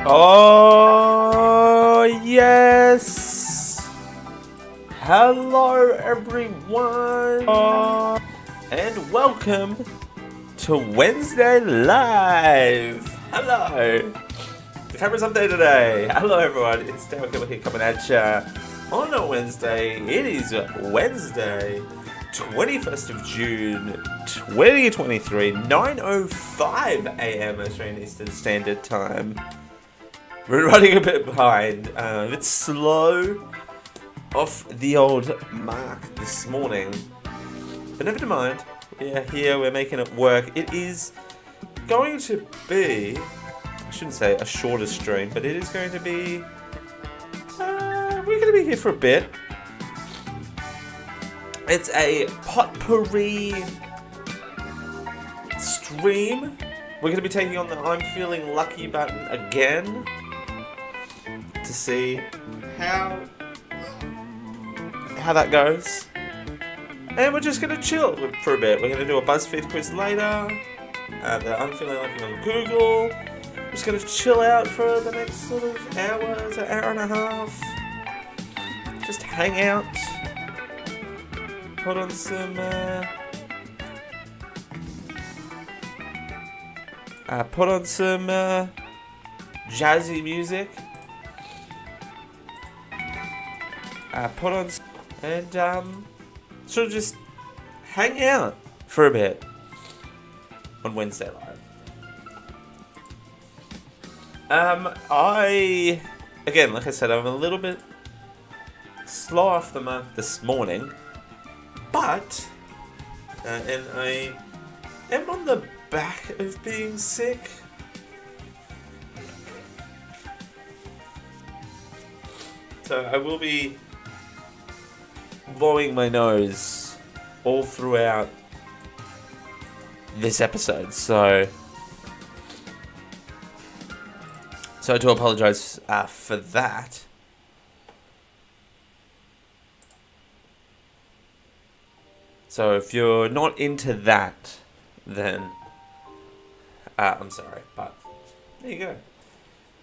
Oh, yes! Hello, everyone! And welcome to Wednesday Live! Hello! The camera's up there today. Hello, everyone. It's Dale Campbell here coming at ya on a Wednesday. It is Wednesday, 21st of June, 2023, 9:05 a.m. Australian Eastern Standard Time. We're running a bit behind, a bit slow off the old mark this morning, but never mind. We're here, we're making it work. It is going to be, I shouldn't say a shorter stream, but it is going to be, we're going to be here for a bit. It's a potpourri stream. We're going to be taking on the I'm Feeling Lucky button again to see how that goes. And we're just going to chill for a bit. We're going to do a BuzzFeed quiz later. The I'm Feeling Lucky on Google. We're just going to chill out for the next sort of hour to hour and a half. Just hang out. Put on some jazzy music. And sort of just hang out for a bit on Wednesday Live. Again, like I said, I'm a little bit slow off the mark this morning, but and I am on the back of being sick. So I will be blowing my nose all throughout this episode. So I do apologize for that. So if you're not into that, then I'm sorry, but there you go. I'm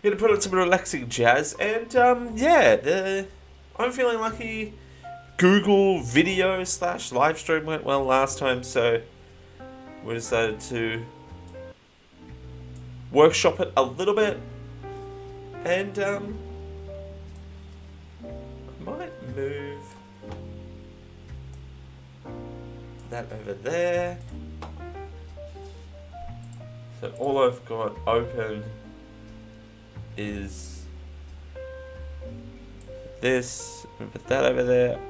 gonna put on some relaxing jazz, and yeah, I'm Feeling Lucky Google video / live stream went well last time, so we decided to workshop it a little bit, and I might move that over there. So all I've got open is this. Put that over there.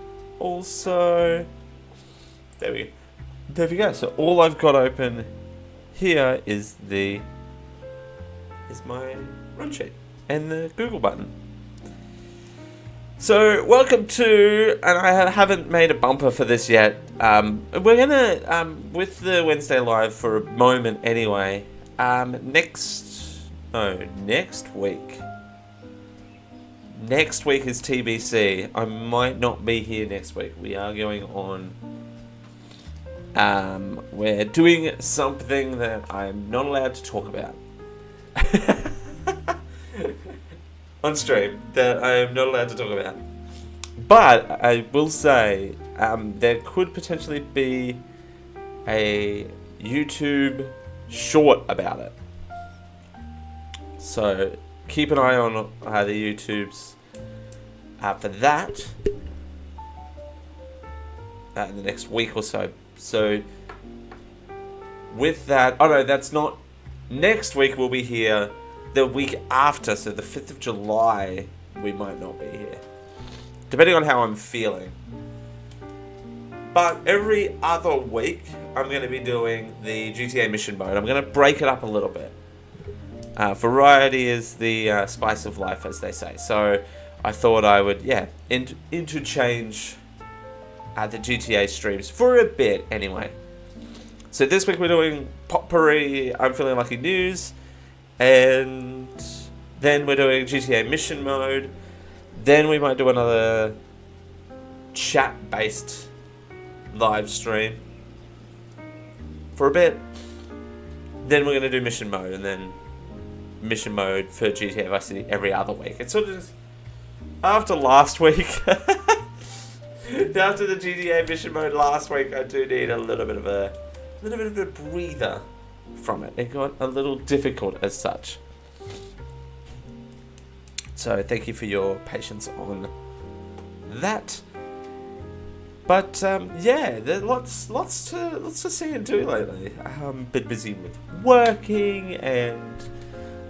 Also, there we go. So all I've got open here is my run sheet and the Google button. So welcome to, and I haven't made a bumper for this yet. We're gonna with the Wednesday Live for a moment anyway. Next week. Next week is TBC. I might not be here next week. We are going on. We're doing something that I'm not allowed to talk about on stream. That I am not allowed to talk about. But I will say there could potentially be a YouTube short about it. So keep an eye on the YouTubes for that in the next week or so. So with that, oh no, that's not next week. We'll be here the week after, so the 5th of July we might not be here, depending on how I'm feeling. But every other week I'm going to be doing the GTA mission mode. I'm going to break it up a little bit. Variety is the spice of life, as they say. So I thought I would, interchange the GTA streams for a bit anyway. So this week we're doing potpourri, I'm Feeling Lucky news, and then we're doing GTA mission mode. Then we might do another chat-based live stream for a bit. Then we're going to do mission mode, and then mission mode for GTA Vice City every other week. It's sort of just after last week. After the GTA mission mode last week, I do need a little bit of a breather from it. It got a little difficult as such. So thank you for your patience on that. But yeah, there's lots to see and do lately. Been busy with working, and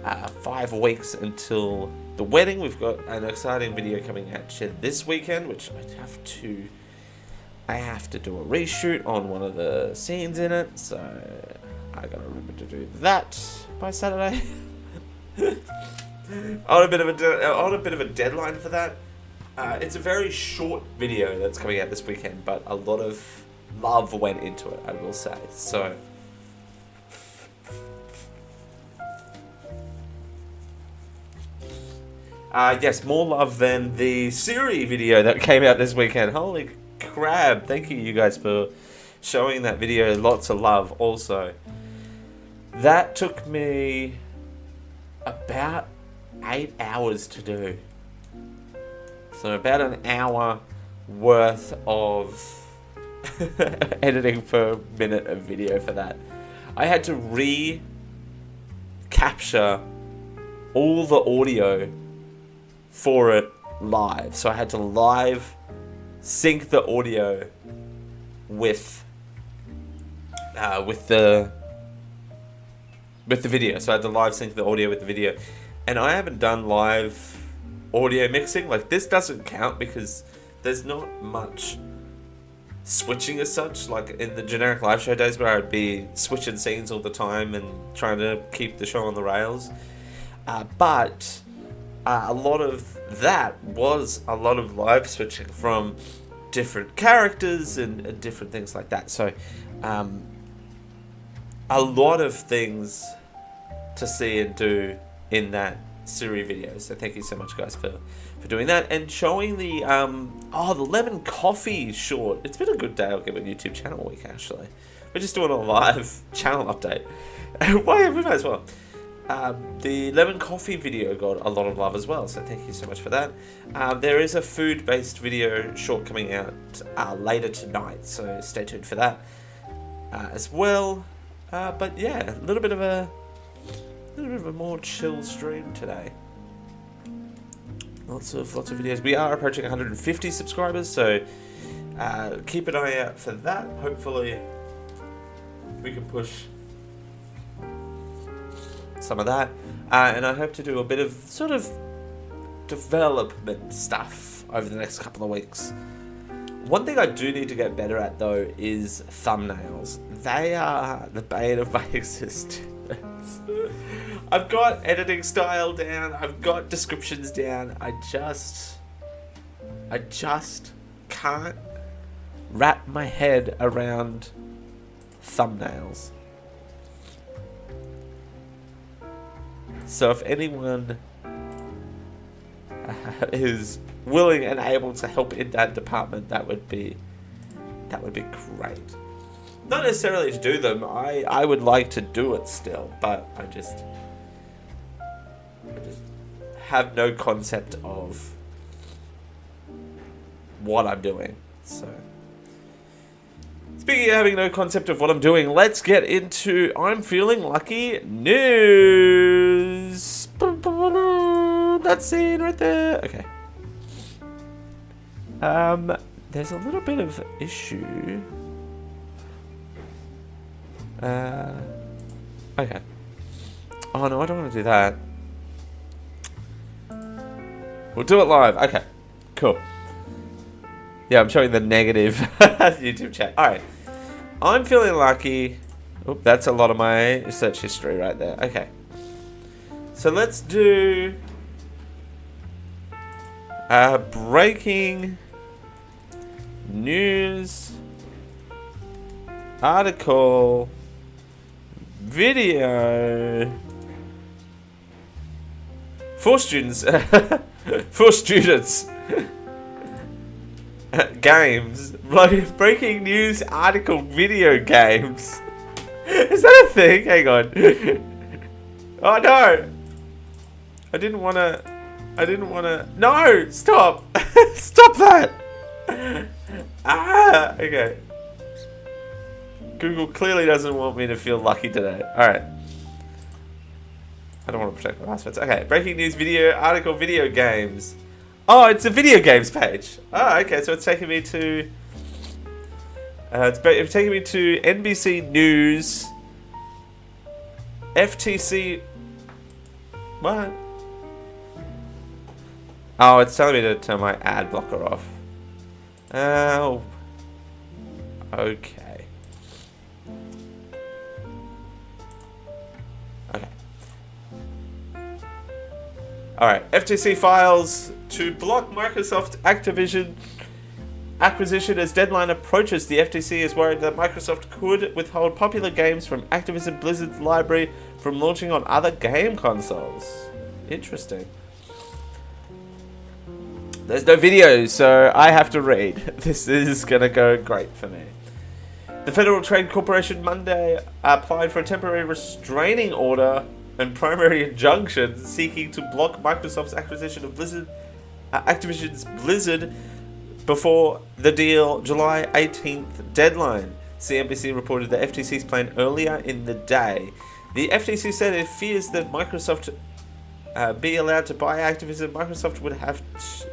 5 weeks until the wedding. We've got an exciting video coming at you this weekend, which I have to do a reshoot on one of the scenes in it, so I gotta remember to do that by Saturday. on a bit of a deadline for that. It's a very short video that's coming out this weekend, but a lot of love went into it, I will say. So yes, more love than the Siri video that came out this weekend. Holy crap, thank you guys for showing that video lots of love also. That took me about 8 hours to do. So about an hour worth of editing per minute of video for that. I had to recapture all the audio for it live. So I had to live sync the audio with the video. So I had to live sync the audio with the video. And I haven't done live audio mixing. Like, this doesn't count because there's not much switching as such, like in the generic live show days where I'd be switching scenes all the time and trying to keep the show on the rails. But a lot of that was a lot of live switching from different characters and different things like that. So a lot of things to see and do in that Siri video. So thank you so much, guys, for doing that and showing the the lemon coffee short. It's been a good day. I'll give a YouTube channel week, actually. We're just doing a live channel update. Why, we might as well. The lemon coffee video got a lot of love as well, so thank you so much for that. There is a food-based video short coming out later tonight, so stay tuned for that as well. But yeah, a little bit of a more chill stream today. Lots of videos. We are approaching 150 subscribers, so keep an eye out for that. Hopefully we can push some of that, and I hope to do a bit of sort of development stuff over the next couple of weeks. One thing I do need to get better at, though, is thumbnails. They are the bane of my existence. I've got editing style down, I've got descriptions down, I just can't wrap my head around thumbnails. So if anyone is willing and able to help in that department, that would be great. Not necessarily to do them. I would like to do it still, but I just have no concept of what I'm doing. So, speaking of having no concept of what I'm doing, let's get into I'm Feeling Lucky news. That scene right there. Okay. There's a little bit of issue. Okay. Oh no, I don't want to do that. We'll do it live. Okay. Cool. Yeah, I'm showing the negative YouTube chat. Alright. I'm feeling lucky. Oop, that's a lot of my search history right there. Okay. So let's do breaking news article video for students. For students. Games. Like breaking news article video games. Is that a thing? Hang on. Oh no. I didn't want to. No! Stop! Stop that! Okay. Google clearly doesn't want me to feel lucky today. Alright. I don't want to protect my passwords. Okay, breaking news video article video games. Oh, it's a video games page. Oh, okay, so it's taking me to... it's taking me to NBC News. FTC... What? Oh, it's telling me to turn my ad blocker off. Oh. Okay. Okay. Alright, FTC files to block Microsoft Activision acquisition as deadline approaches. The FTC is worried that Microsoft could withhold popular games from Activision Blizzard's library from launching on other game consoles. Interesting. There's no video, so I have to read. This is gonna go great for me. The Federal Trade Corporation Monday applied for a temporary restraining order and primary injunction seeking to block Microsoft's acquisition of Activision's Blizzard before the deal July 18th deadline. CNBC reported the FTC's plan earlier in the day. The FTC said it fears that Microsoft be allowed to buy Activision. Microsoft would have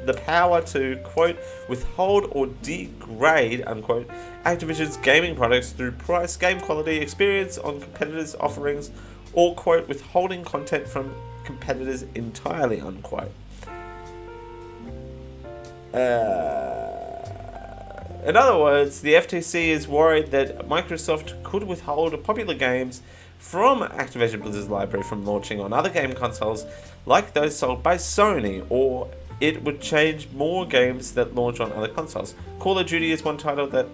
the power to, quote, withhold or degrade, unquote, Activision's gaming products through price, game quality, experience on competitors' offerings, or, quote, withholding content from competitors entirely, unquote. In other words, the FTC is worried that Microsoft could withhold popular games from Activision Blizzard's library from launching on other game consoles like those sold by Sony, or it would change more games that launch on other consoles. Call of Duty is one title that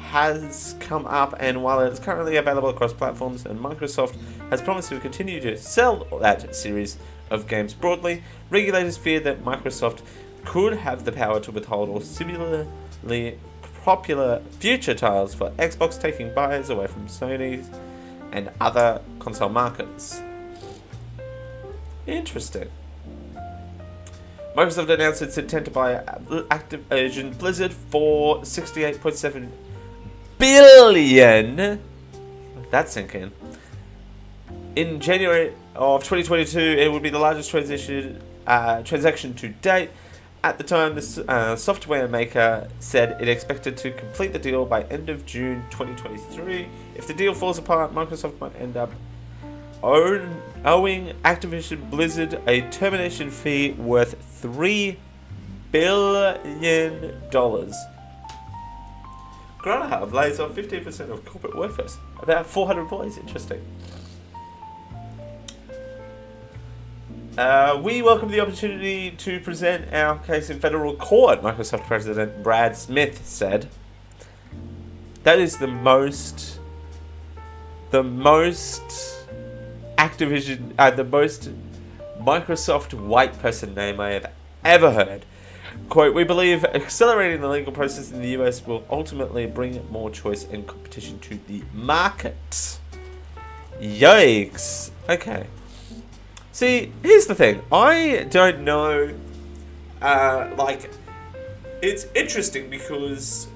has come up, and while it's currently available across platforms and Microsoft has promised to continue to sell that series of games broadly, regulators fear that Microsoft could have the power to withhold or similarly popular future titles for Xbox, taking buyers away from Sony's and other console markets. Interesting. Microsoft announced its intent to buy Activision Blizzard for $68.7 billion. Let that sink in. In January of 2022, it would be the largest transaction to date. At the time, the software maker said it expected to complete the deal by end of June 2023. If the deal falls apart, Microsoft might end up owing Activision Blizzard a termination fee worth $3 billion. Granahub lays off 15% of corporate workforce, about 400 employees. Interesting. We welcome the opportunity to present our case in federal court, Microsoft President Brad Smith said. That is the most Microsoft white person name I have ever heard. Quote, we believe accelerating the legal process in the US will ultimately bring more choice and competition to the market. Yikes. Okay. See, here's the thing. I don't know, it's interesting because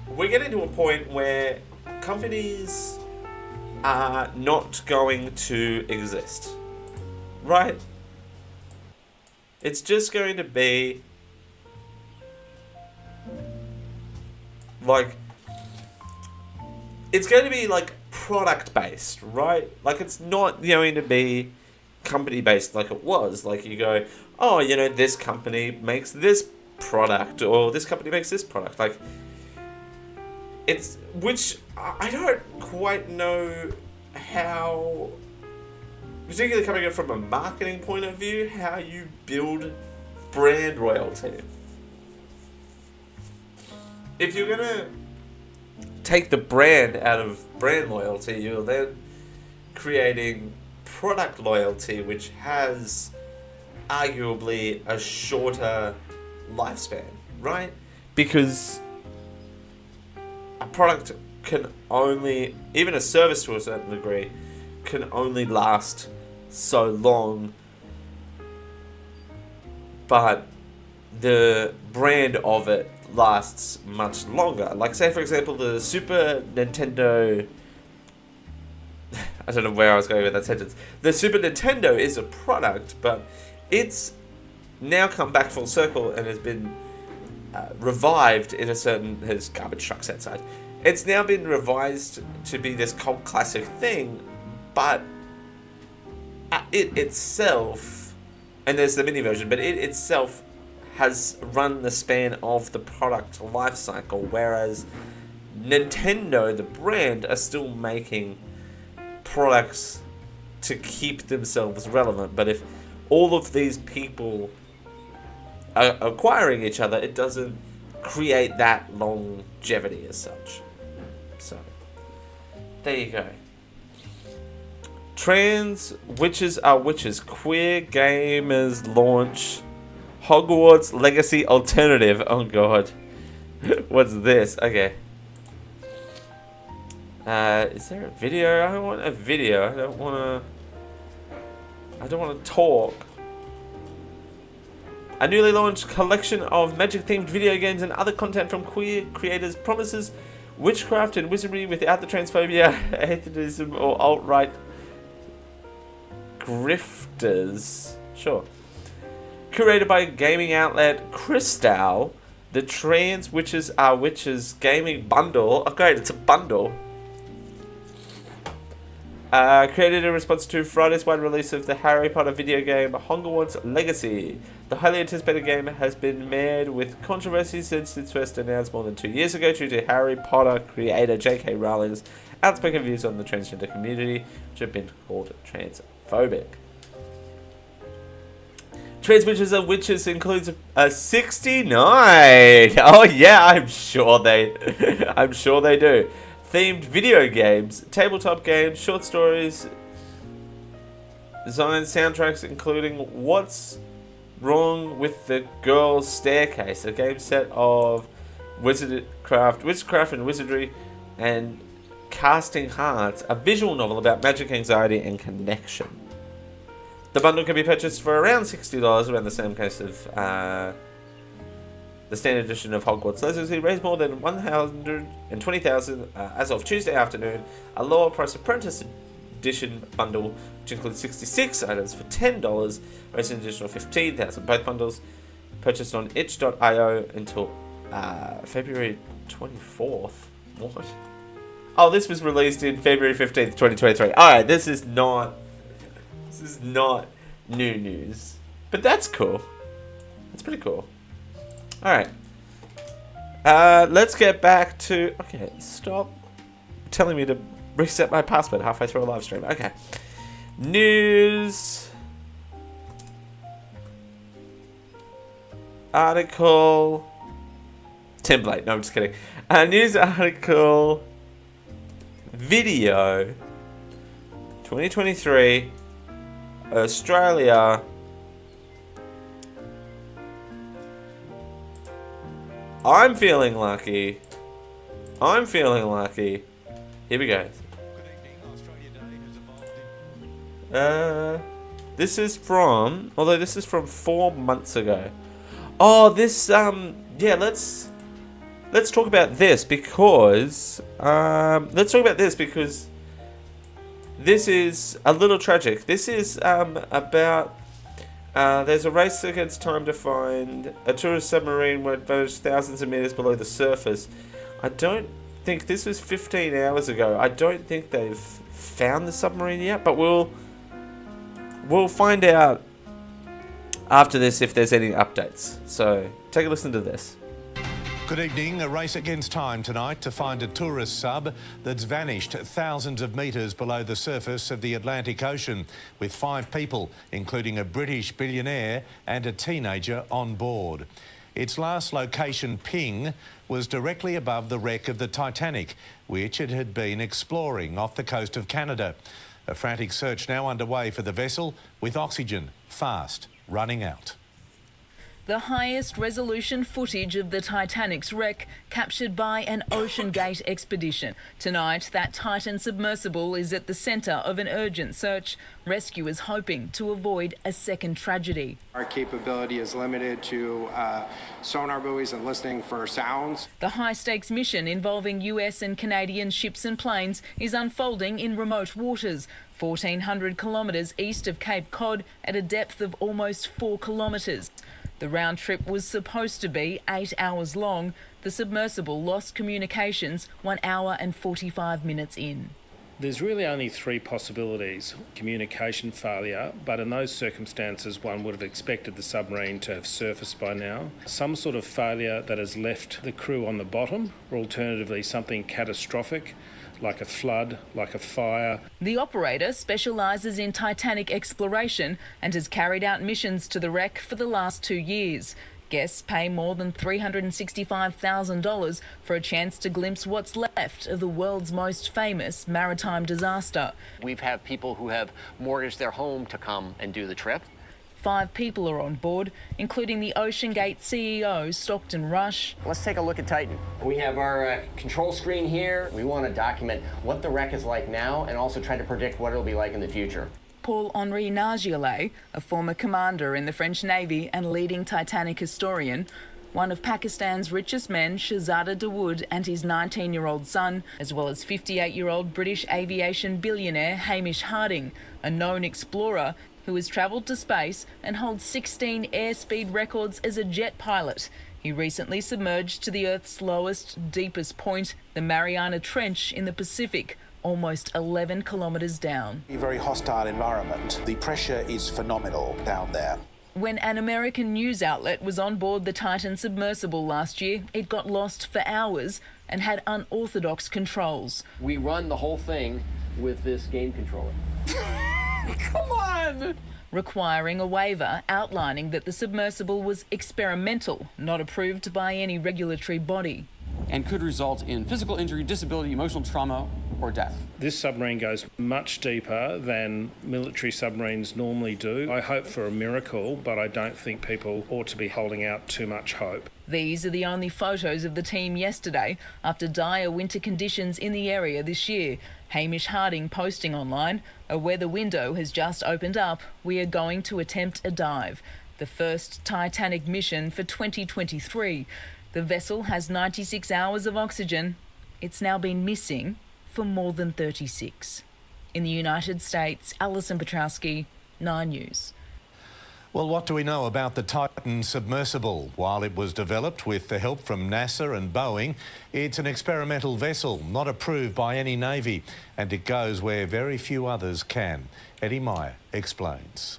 we're getting to a point where companies are not going to exist, right? It's just going to be, it's going to be product-based, right? It's not going to be company-based like it was. You go, oh, this company makes this product, or this company makes this product. Which I don't quite know how, particularly coming in from a marketing point of view, how you build brand royalty. If you're gonna take the brand out of brand loyalty, you're then creating product loyalty, which has arguably a shorter lifespan, right? Because a product can only, even a service to a certain degree, can only last so long but the brand of it lasts much longer. Like, say, for example, the Super Nintendo... I don't know where I was going with that sentence. The Super Nintendo is a product, but it's now come back full circle and has been revived in a certain... There's garbage trucks outside. It's now been revised to be this cult classic thing, but it itself... And there's the mini version, but it itself has run the span of the product life cycle, whereas Nintendo, the brand, are still making products to keep themselves relevant. But if all of these people are acquiring each other, it doesn't create that longevity as such. So, there you go. Trans Witches Are Witches. Queer gamers launch Hogwarts Legacy Alternative. Oh god. What's this? Okay. Is there a video? I don't want a video. I don't want to talk. A newly launched collection of magic-themed video games and other content from queer creators promises witchcraft and wizardry without the transphobia, atheism, or alt-right grifters. Sure. Curated by gaming outlet Crystal, the Trans Witches Are Witches gaming bundle. Oh, great, it's a bundle. Created in response to Friday's wide release of the Harry Potter video game Hogwarts Legacy. The highly anticipated game has been marred with controversy since its first announced more than 2 years ago due to Harry Potter creator J.K. Rowling's outspoken views on the transgender community, which have been called transphobic. Trans Witches Are Witches includes a 69. Oh yeah, I'm sure they do. Themed video games, tabletop games, short stories, design soundtracks, including What's Wrong with the Girl's Staircase, a game set of witchcraft and wizardry, and Casting Hearts, a visual novel about magic, anxiety, and connection. The bundle can be purchased for around $60, around the same case of the standard edition of Hogwarts Legacy. Raised more than $120,000 as of Tuesday afternoon. A lower price Apprentice Edition bundle, which includes 66 items for $10, raised an additional $15,000. Both bundles purchased on itch.io until February 24th. What? Oh, this was released in February 15th, 2023. Alright, this is not new news. But that's cool. That's pretty cool. Alright. Let's get back to... Okay, stop telling me to reset my password halfway through a live stream. Okay. News. Article. Template. No, I'm just kidding. News article. Video. 2023. Australia. I'm feeling lucky. Here we go. This is from 4 months ago. Oh, this, yeah, let's talk about this because, this is a little tragic. This is, about, there's a race against time to find a tourist submarine where it vanished thousands of meters below the surface. I don't think this was 15 hours ago. I don't think they've found the submarine yet, but we'll find out after this if there's any updates. So take a listen to this. Good evening. A race against time tonight to find a tourist sub that's vanished thousands of metres below the surface of the Atlantic Ocean, with 5 people, including a British billionaire and a teenager, on board. Its last location ping was directly above the wreck of the Titanic, which it had been exploring off the coast of Canada. A frantic search now underway for the vessel, with oxygen fast running out. The highest resolution footage of the Titanic's wreck captured by an OceanGate expedition. Tonight, that Titan submersible is at the centre of an urgent search, rescuers hoping to avoid a second tragedy. Our capability is limited to sonar buoys and listening for sounds. The high-stakes mission involving US and Canadian ships and planes is unfolding in remote waters, 1,400 kilometres east of Cape Cod at a depth of almost 4 kilometres. The round trip was supposed to be 8 hours long. The submersible lost communications 1 hour and 45 minutes in. There's really only three possibilities. Communication failure, but in those circumstances one would have expected the submarine to have surfaced by now. Some sort of failure that has left the crew on the bottom, or alternatively something catastrophic, like a flood, like a fire. The operator specialises in Titanic exploration and has carried out missions to the wreck for the last 2 years. Guests pay more than $365,000 for a chance to glimpse what's left of the world's most famous maritime disaster. We've had people who have mortgaged their home to come and do the trip. 5 people are on board, including the OceanGate CEO, Stockton Rush. Let's take a look at Titan. We have our control screen here. We want to document what the wreck is like now and also try to predict what it'll be like in the future. Paul-Henri Nargeolet, a former commander in the French Navy and leading Titanic historian, one of Pakistan's richest men, Shahzada Dawood, and his 19-year-old son, as well as 58-year-old British aviation billionaire Hamish Harding, a known explorer who has travelled to space and holds 16 airspeed records as a jet pilot. He recently submerged to the Earth's lowest, deepest point, the Mariana Trench in the Pacific, almost 11 kilometres down. A very hostile environment. The pressure is phenomenal down there. When an American news outlet was on board the Titan submersible last year, it got lost for hours and had unorthodox controls. We run the whole thing with this game controller. Come on! Requiring a waiver outlining that the submersible was experimental, not approved by any regulatory body. And could result in physical injury, disability, emotional trauma, or death. This submarine goes much deeper than military submarines normally do. I hope for a miracle, but I don't think people ought to be holding out too much hope. These are the only photos of the team yesterday after dire winter conditions in the area this year. Hamish Harding posting online, "A weather window has just opened up. We are going to attempt a dive." The first Titanic mission for 2023. The vessel has 96 hours of oxygen. It's now been missing for more than 36. In the United States, Alison Petrowski, 9 News. Well, what do we know about the Titan submersible? While it was developed with the help from NASA and Boeing, it's an experimental vessel, not approved by any Navy, and it goes where very few others can. Eddie Meyer explains.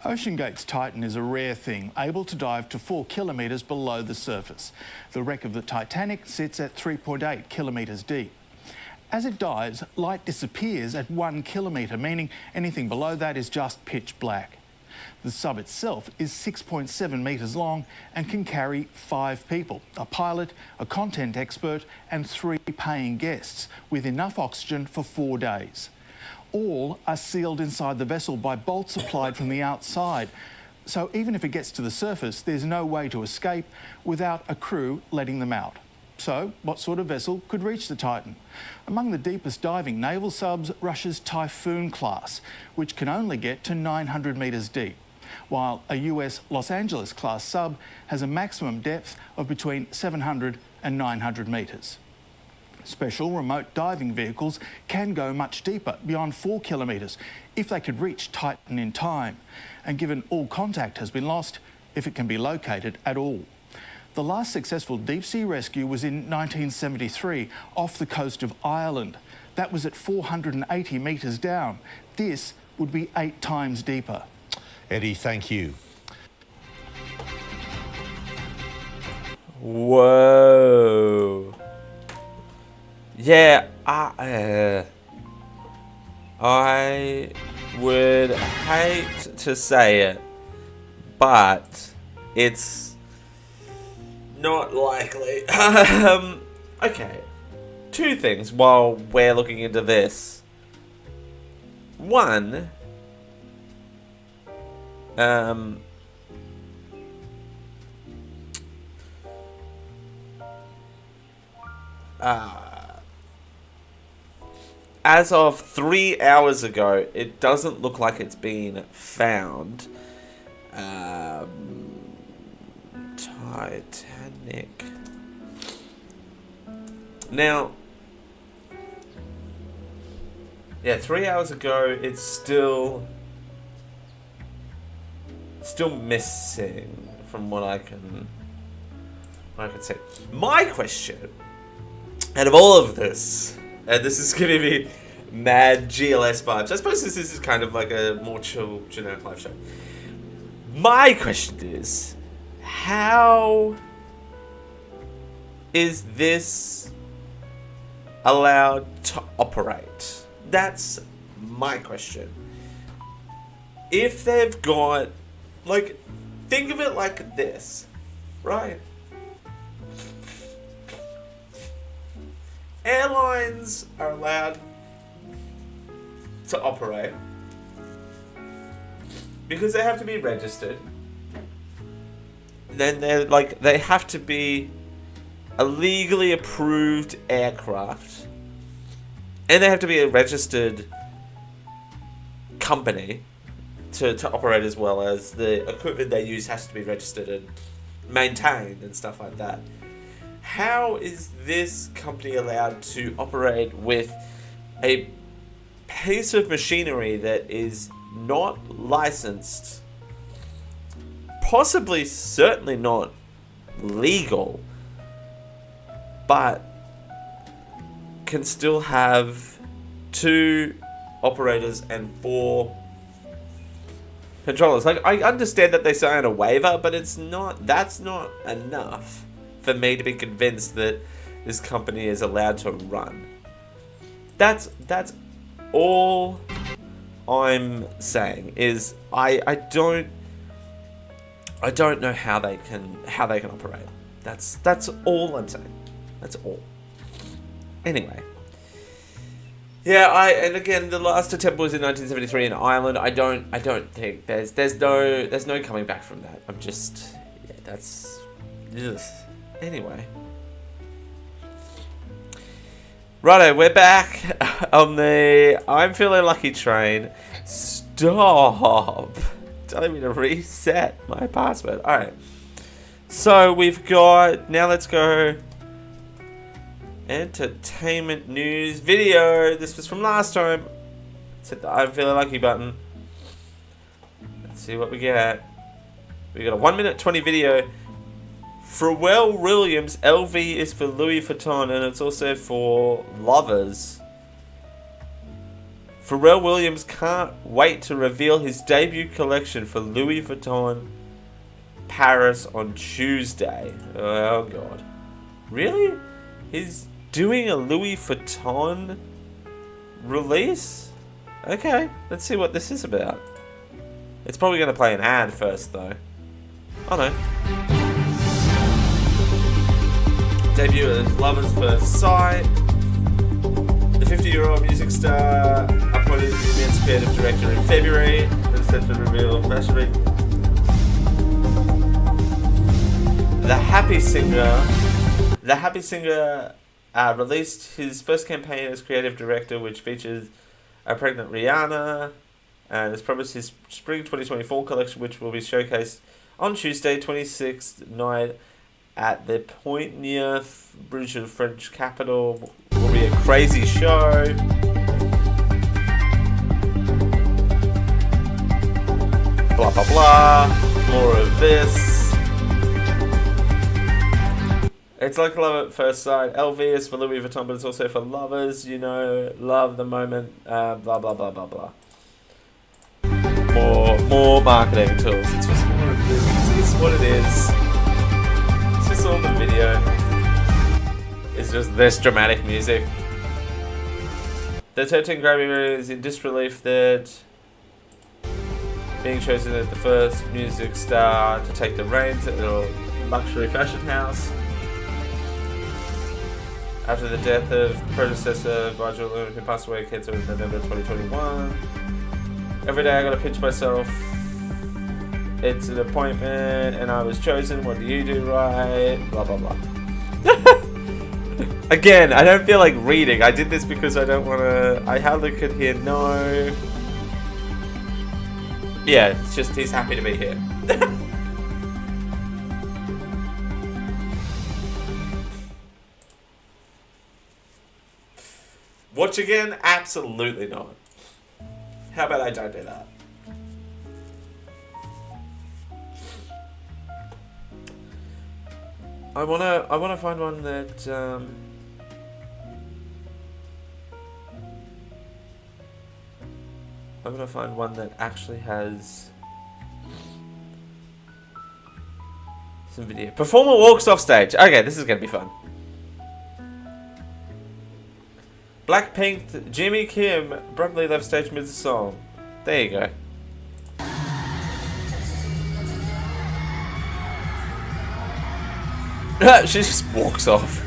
OceanGate's Titan is a rare thing, able to dive to 4 kilometres below the surface. The wreck of the Titanic sits at 3.8 kilometres deep. As it dives, light disappears at 1 kilometre, meaning anything below that is just pitch black. The sub itself is 6.7 metres long and can carry 5 people, a pilot, a content expert and 3 paying guests, with enough oxygen for 4 days. All are sealed inside the vessel by bolts applied from the outside. So even if it gets to the surface, there's no way to escape without a crew letting them out. So what sort of vessel could reach the Titan? Among the deepest diving naval subs, Russia's Typhoon class, which can only get to 900 metres deep, while a US Los Angeles class sub has a maximum depth of between 700 and 900 metres. Special remote diving vehicles can go much deeper, beyond 4 kilometres, if they could reach Titan in time, and given all contact has been lost, if it can be located at all. The last successful deep-sea rescue was in 1973 off the coast of Ireland. That was at 480 metres down. This would be 8 times deeper. Eddie, thank you. Whoa. Yeah, I would hate to say it, but it's not likely. Okay, 2 things while we're looking into this. One, as of 3 hours ago, it doesn't look like it's been found. Titanic. Now, yeah, 3 hours ago, it's still missing from what I can say. My question, out of all of this, and this is giving me mad GLS vibes. I suppose this is kind of like a more chill, generic live show. My question is, how is this allowed to operate? That's my question. If they've got, like, think of it like this, right? Airlines are allowed to operate because they have to be registered. Then they have to be a legally approved aircraft, and they have to be a registered company to operate, as well as the equipment they use has to be registered and maintained and stuff like that. How is this company allowed to operate with a piece of machinery that is not licensed, possibly certainly not legal, but can still have 2 operators and 4 controllers? Like, I understand that they sign a waiver, but that's not enough for me to be convinced that this company is allowed to run. That's all I'm saying is I don't know how they can operate. That's all I'm saying. That's all. Anyway. Yeah, and again, the last attempt was in 1973 in Ireland. I don't think there's no coming back from that. I'm just, yeah, that's, ugh. Anyway. Righto, we're back on the I'm Feeling Lucky train. Stop telling me to reset my password. Alright. So we've got, now let's go entertainment news video. This was from last time. Let's hit the I'm Feeling Lucky button. Let's see what we get. We got a 1 minute 20 video. Pharrell Williams, LV is for Louis Vuitton, and it's also for lovers. Pharrell Williams can't wait to reveal his debut collection for Louis Vuitton Paris on Tuesday. Oh god. Really? He's doing a Louis Vuitton release? Okay, let's see what this is about. It's probably going to play an ad first though. Oh no. Debut as Lovers First Sight. The 50-year-old music star appointed the immense creative director in February and set to reveal fashion week. The Happy Singer released his first campaign as creative director, which features a pregnant Rihanna, and has promised his spring 2024 collection, which will be showcased on Tuesday, 26th night at the Point Neuf Bridge of the French capital. Will be a crazy show. Blah blah blah. More of this. It's like love at first sight. LV is for Louis Vuitton, but it's also for lovers. You know, love the moment. Blah blah blah blah blah. More marketing tools. It's just more of this. It's what it is. All the video is just this dramatic music. The 13 Grammy winner is in disbelief that being chosen as the first music star to take the reins at a luxury fashion house after the death of predecessor Virgil, who passed away of cancer in November 2021. Every day I gotta pinch myself. It's an appointment and I was chosen. What do you do right? Blah blah blah. Again, I don't feel like reading. I did this because I don't want to... I have a look at here. No. Yeah, it's just he's happy to be here. Watch again? Absolutely not. How about I don't do that? I wanna find one that I wanna find one that actually has some video. Performer walks off stage. Okay, this is gonna be fun. Blackpink, Jimmy Kim abruptly left stage mid song. There you go. She just walks off.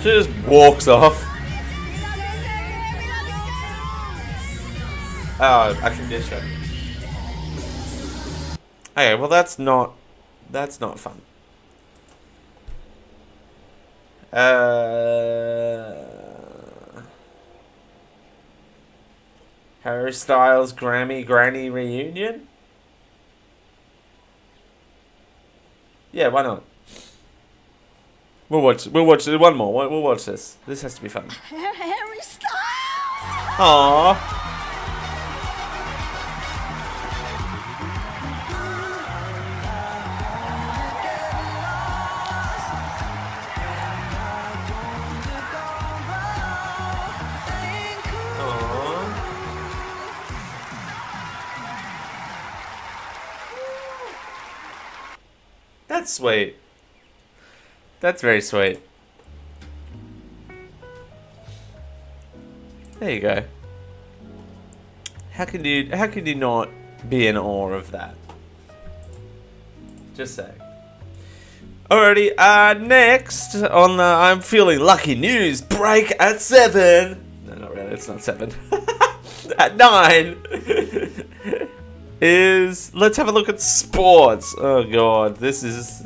She just walks off. Oh, a condition. Okay, well that's not fun. Harry Styles Grammy Granny reunion? Yeah, why not? We'll watch one more. We'll watch this. This has to be fun. Harry Styles! Aww. That's sweet. That's very sweet. There you go. How can you not be in awe of that? Just saying. Alrighty, next on the I'm Feeling Lucky News break at 7. No, not really, it's not 7. At 9. Is let's have a look at sports. Oh god, this is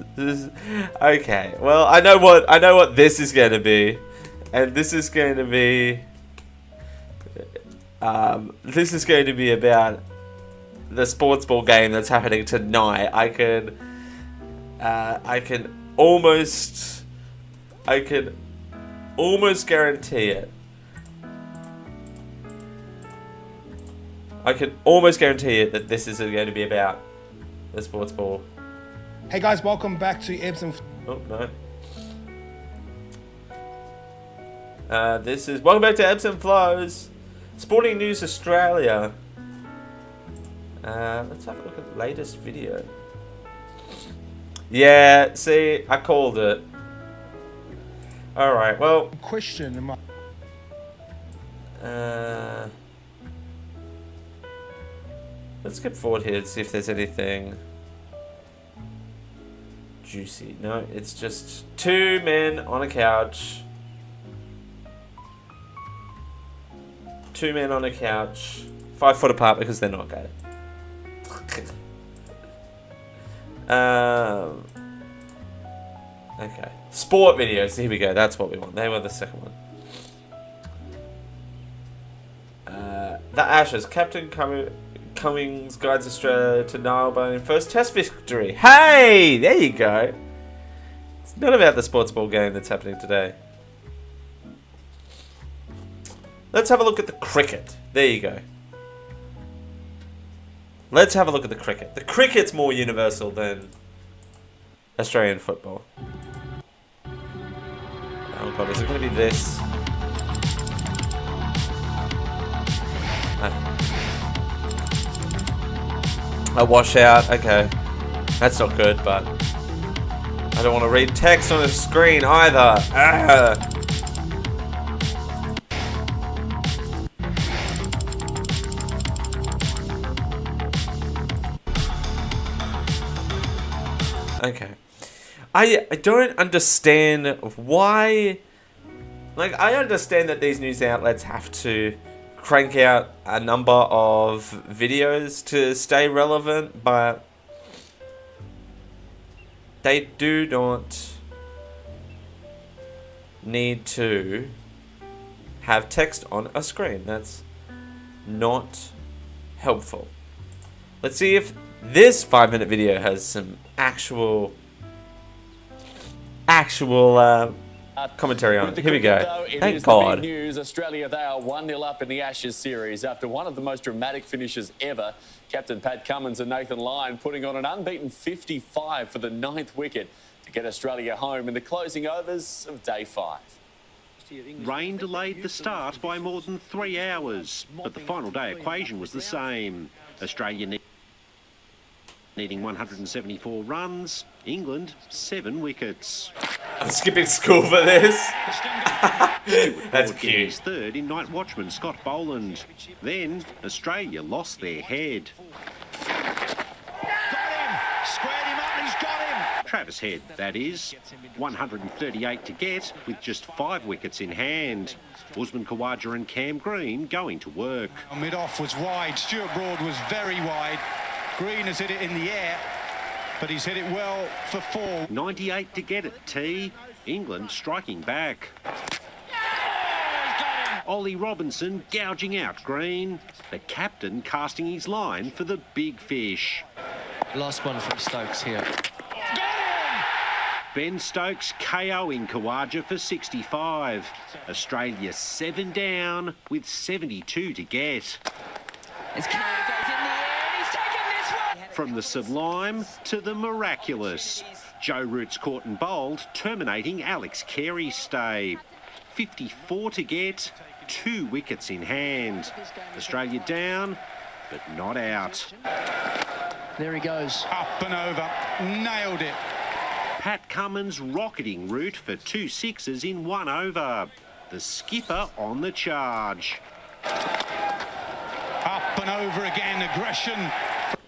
okay. Well, I know what this is going to be, and this is going to be about the sports ball game that's happening tonight. I can almost guarantee it. I can almost guarantee it that this is going to be about the sports ball. Hey guys, welcome back to Ebbs and... Oh, no. This is... Welcome back to Ebbs and Flows. Sporting News Australia. Let's have a look at the latest video. Yeah, see, I called it. Alright, well... Question in my... Let's skip forward here to see if there's anything juicy. No, it's just two men on a couch. Two men on a couch. 5 foot apart because they're not gay. Okay. Sport videos. Here we go. That's what we want. They were the second one. The Ashes. Captain Cummings guides Australia to nail-biting first Test victory. Hey! There you go. It's not about the sports ball game that's happening today. Let's have a look at the cricket. There you go. Let's have a look at the cricket. The cricket's more universal than Australian football. Oh god, is it going to be this? A washout. Okay. That's not good, but I don't want to read text on a screen either. Ah. Okay. I don't understand why Like, I understand that these news outlets have to crank out a number of videos to stay relevant, but they do not need to have text on a screen. That's not helpful. Let's see if this 5-minute video has some actual commentary on it. Here we go. Thank God. Big news. Australia, they are 1-0 up in the Ashes series after one of the most dramatic finishes ever. Captain Pat Cummins and Nathan Lyon putting on an unbeaten 55 for the 9th wicket to get Australia home in the closing overs of day 5. Rain delayed the start by more than 3 hours, but the final day equation was the same. Australia needing 174 runs, England 7 wickets. I'm skipping school for this. That's cute. His third in night watchman Scott Boland. Then Australia lost their head. Travis Head, that is. 138 to get with just 5 wickets in hand. Usman Khawaja and Cam Green going to work. Mid-off was wide. Stuart Broad was very wide. Green has hit it in the air, but he's hit it well for 4. 98 to get at tee. England striking back. Ollie Robinson gouging out Green. The captain casting his line for the big fish. Last one from Stokes here. Ben Stokes KOing Khawaja for 65. Australia 7 down with 72 to get. As Canada goes in the air, and he's taken this one. From the sublime to the miraculous. Joe Root's caught and bowled, terminating Alex Carey's stay. 54 to get, 2 wickets in hand. Australia down, but not out. There he goes. Up and over. Nailed it. Pat Cummins rocketing Root for 2 sixes in 1 over. The skipper on the charge. Up and over again. Aggression.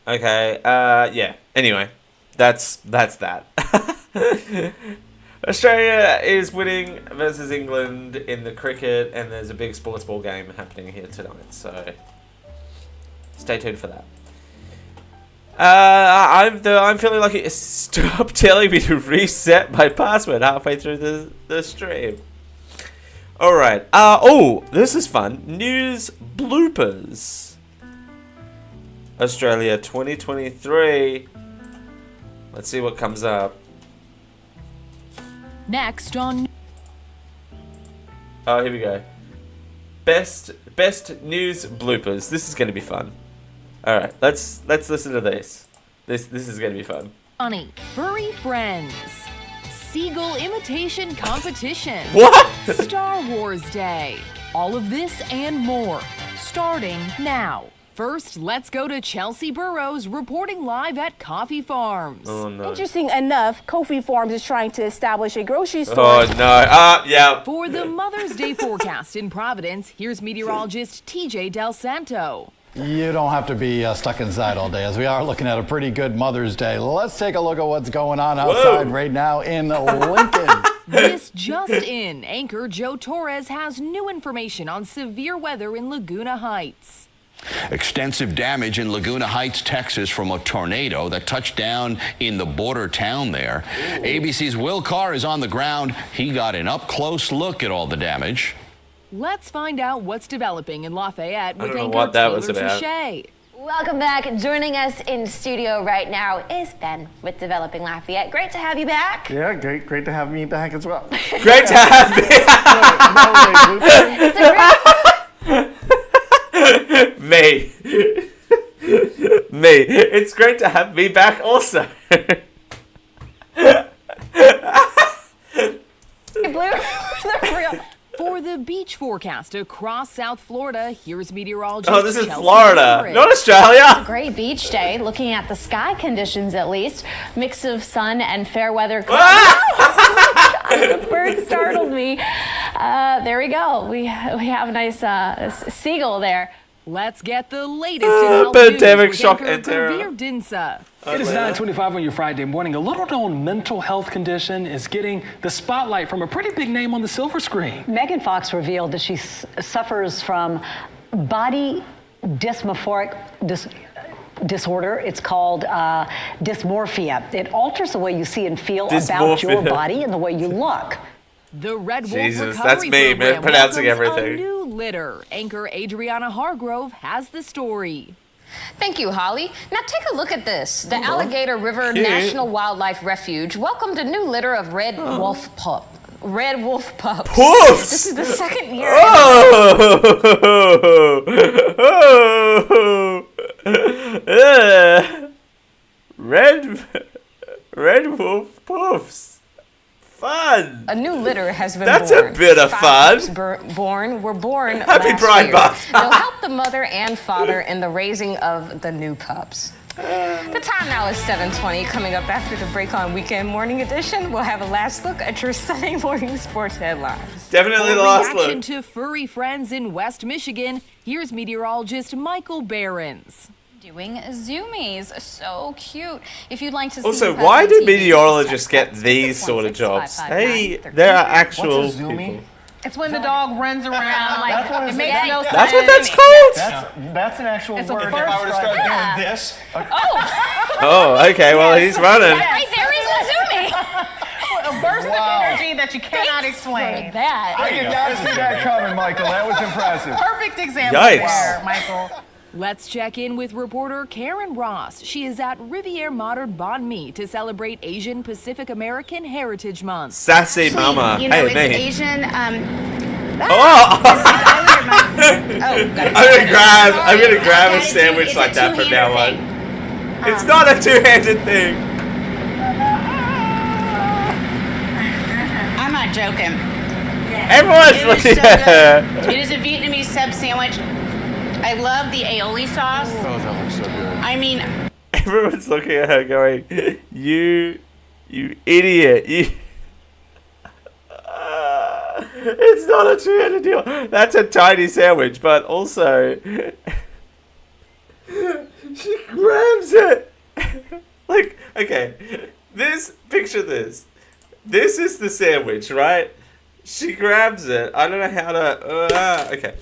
Okay, yeah. Anyway, that's that. Australia is winning versus England in the cricket, and there's a big sports ball game happening here tonight, so stay tuned for that. I'm feeling like it. Stop telling me to reset my password halfway through the stream. All right. Oh, this is fun. News bloopers. Australia 2023. Let's see what comes up. Next on... Oh, here we go. Best news bloopers. This is going to be fun. All right, let's listen to this. This is going to be fun. Funny. Furry friends. Seagull imitation competition. What? Star Wars Day. All of this and more. Starting now. First, let's go to Chelsea Burrows reporting live at Coffee Farms. Oh, no. Interesting enough, Coffee Farms is trying to establish a grocery store. Oh, no. Yeah. For the Mother's Day forecast in Providence, here's meteorologist TJ Del Santo. You don't have to be stuck inside all day, as we are looking at a pretty good Mother's Day. Let's take a look at what's going on outside right now in Lincoln. This just in, anchor Joe Torres has new information on severe weather in Laguna Heights. Extensive damage in Laguna Heights, Texas from a tornado that touched down in the border town there. ABC's Will Carr is on the ground. He got an up-close look at all the damage. Let's find out what's developing in Lafayette with anchor what that Taylor was about. Touche. Welcome back. Joining us in studio right now is Ben with Developing Lafayette. Great to have you back. Yeah, great to have me back as well. Great to have me. Me. It's great to have me back also. For the beach forecast across South Florida, here's meteorologist. Oh, this is Chelsea Florida, Burrows. not Australia. Great beach day. Looking at the sky conditions, at least, mix of sun and fair weather. The bird startled me. There we go. We have a nice seagull there. Let's get the latest in health news pandemic with shock anchor and terror. Pravir Dinsa. It is 9:25 on your Friday morning. A little-known mental health condition is getting the spotlight from a pretty big name on the silver screen. Megan Fox revealed that she suffers from body dysmorphic disorder. It's called dysmorphia. It alters the way you see and feel about your body and the way you look. The Red Wolf Jesus, Recovery that's me Program pronouncing welcomes everything. A new litter. Anchor Adriana Hargrove has the story. Thank you, Holly. Now take a look at this. The Alligator River National Wildlife Refuge welcomed a new litter of red wolf pups. Puffs! This is the second year. Red wolf puffs. Fun. A new litter has been That's born. a bit of fun. 5 pups were born Happy last Pride year. Month. They'll help the mother and father in the raising of the new pups. The time now is 7:20. Coming up after the break on Weekend Morning Edition, we'll have a last look at your Sunday morning sports headlines. Definitely the last Reaction look. to furry friends in West Michigan. Here's meteorologist Michael Behrens. Doing zoomies, so cute. If you'd like to see Also, the why do present TV, meteorologists get these sort of jobs? There are actual people. It's when the dog runs around like it makes no sense. That's what that's called? That's an actual It's a word. If first I were to start right. doing this. Oh, okay, well, he's running. Right there is a zoomie. A burst of energy that you cannot explain. That. I did not see that coming, Michael. That was impressive. Perfect example Yikes. there, Michael. Let's check in with reporter Karen Ross. She is at Riviere Modern Banh Mi to celebrate Asian Pacific American Heritage Month. Sassy mama. You know, Hey, it's me. Asian. Oh! I'm gonna grab a sandwich like that from now on. It's not a two-handed thing. I'm not joking. Everyone's looking at her. It is a Vietnamese sub sandwich. I love the aioli sauce. Oh, that looks so good. I mean, Everyone's looking at her going, you idiot. It's not a two-handed deal. That's a tiny sandwich, but also she grabs it. Like, okay, picture this. This is the sandwich, right? She grabs it. I don't know how to, okay.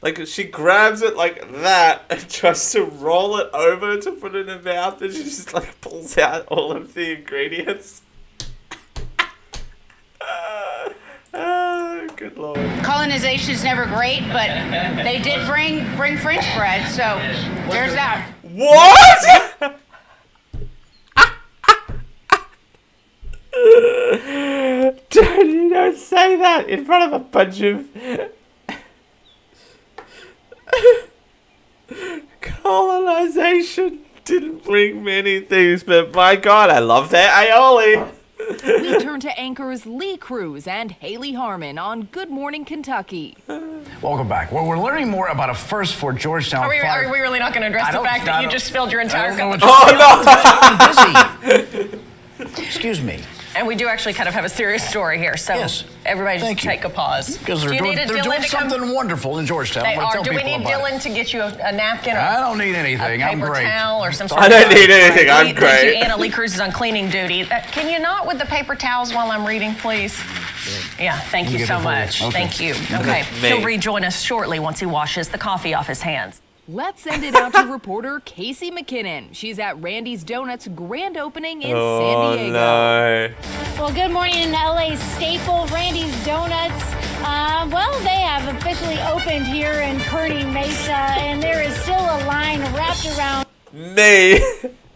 Like, she grabs it like that and tries to roll it over to put it in her mouth, and she just, like, pulls out all of the ingredients. Good lord. colonization is never great, but they did bring French bread, so there's that. What? Don't say that in front of a bunch of colonization didn't bring many things, but my god, I love that aioli. We turn to anchors Lee Cruz and Haley Harmon on Good Morning Kentucky. Welcome back. Well, we're learning more about a first for Georgetown. Are we really not going to address the fact that you just spilled your entire cup? Excuse me. And we do actually kind of have a serious story here, so everybody just take a pause. Because Do they're you doing, need a they're Dylan doing to come? something wonderful in Georgetown. They I'm gonna are. tell Do we people need about Dylan to get you a napkin? I don't need anything. A I'm paper great. towel or some sort I of don't need anything. I'm Lee- great. Anna Lee Cruz is on cleaning duty. Can you not with the paper towels while I'm reading, please? Yeah, thank you so much. Thank you. Okay, he'll rejoin us shortly once he washes the coffee off his hands. Let's send it out to reporter Casey McKinnon. She's at Randy's Donuts grand opening in San Diego. No. Well, good morning in LA's staple, Randy's Donuts. Well, they have officially opened here in Kearney Mesa, and there is still a line wrapped around Me.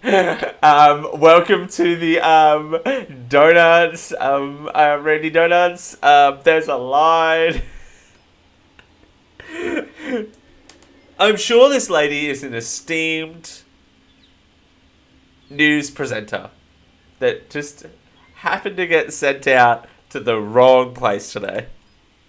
Welcome to the donuts, Randy Donuts. There's a line. I'm sure this lady is an esteemed news presenter that just happened to get sent out to the wrong place today.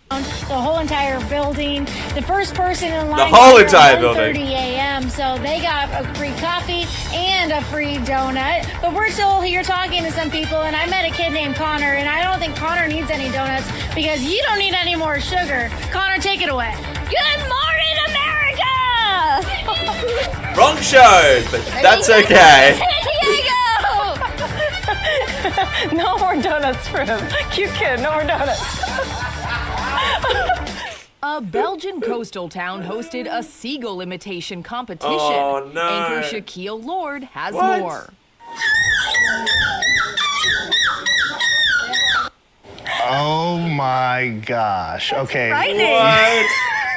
the whole entire building. The first person in line The whole got entire here at building. 1:30 a.m. So they got a free coffee and a free donut. But we're still here talking to some people, and I met a kid named Connor, and I don't think Connor needs any donuts because you don't need any more sugar. Connor, take it away. Good morning, America! Wrong show, but that's okay. No more donuts for him. Cute kid, no more donuts. A Belgian coastal town hosted a seagull imitation competition. Oh, no. Anchor Shaquille Lord has What? more. Oh my gosh. Okay. What?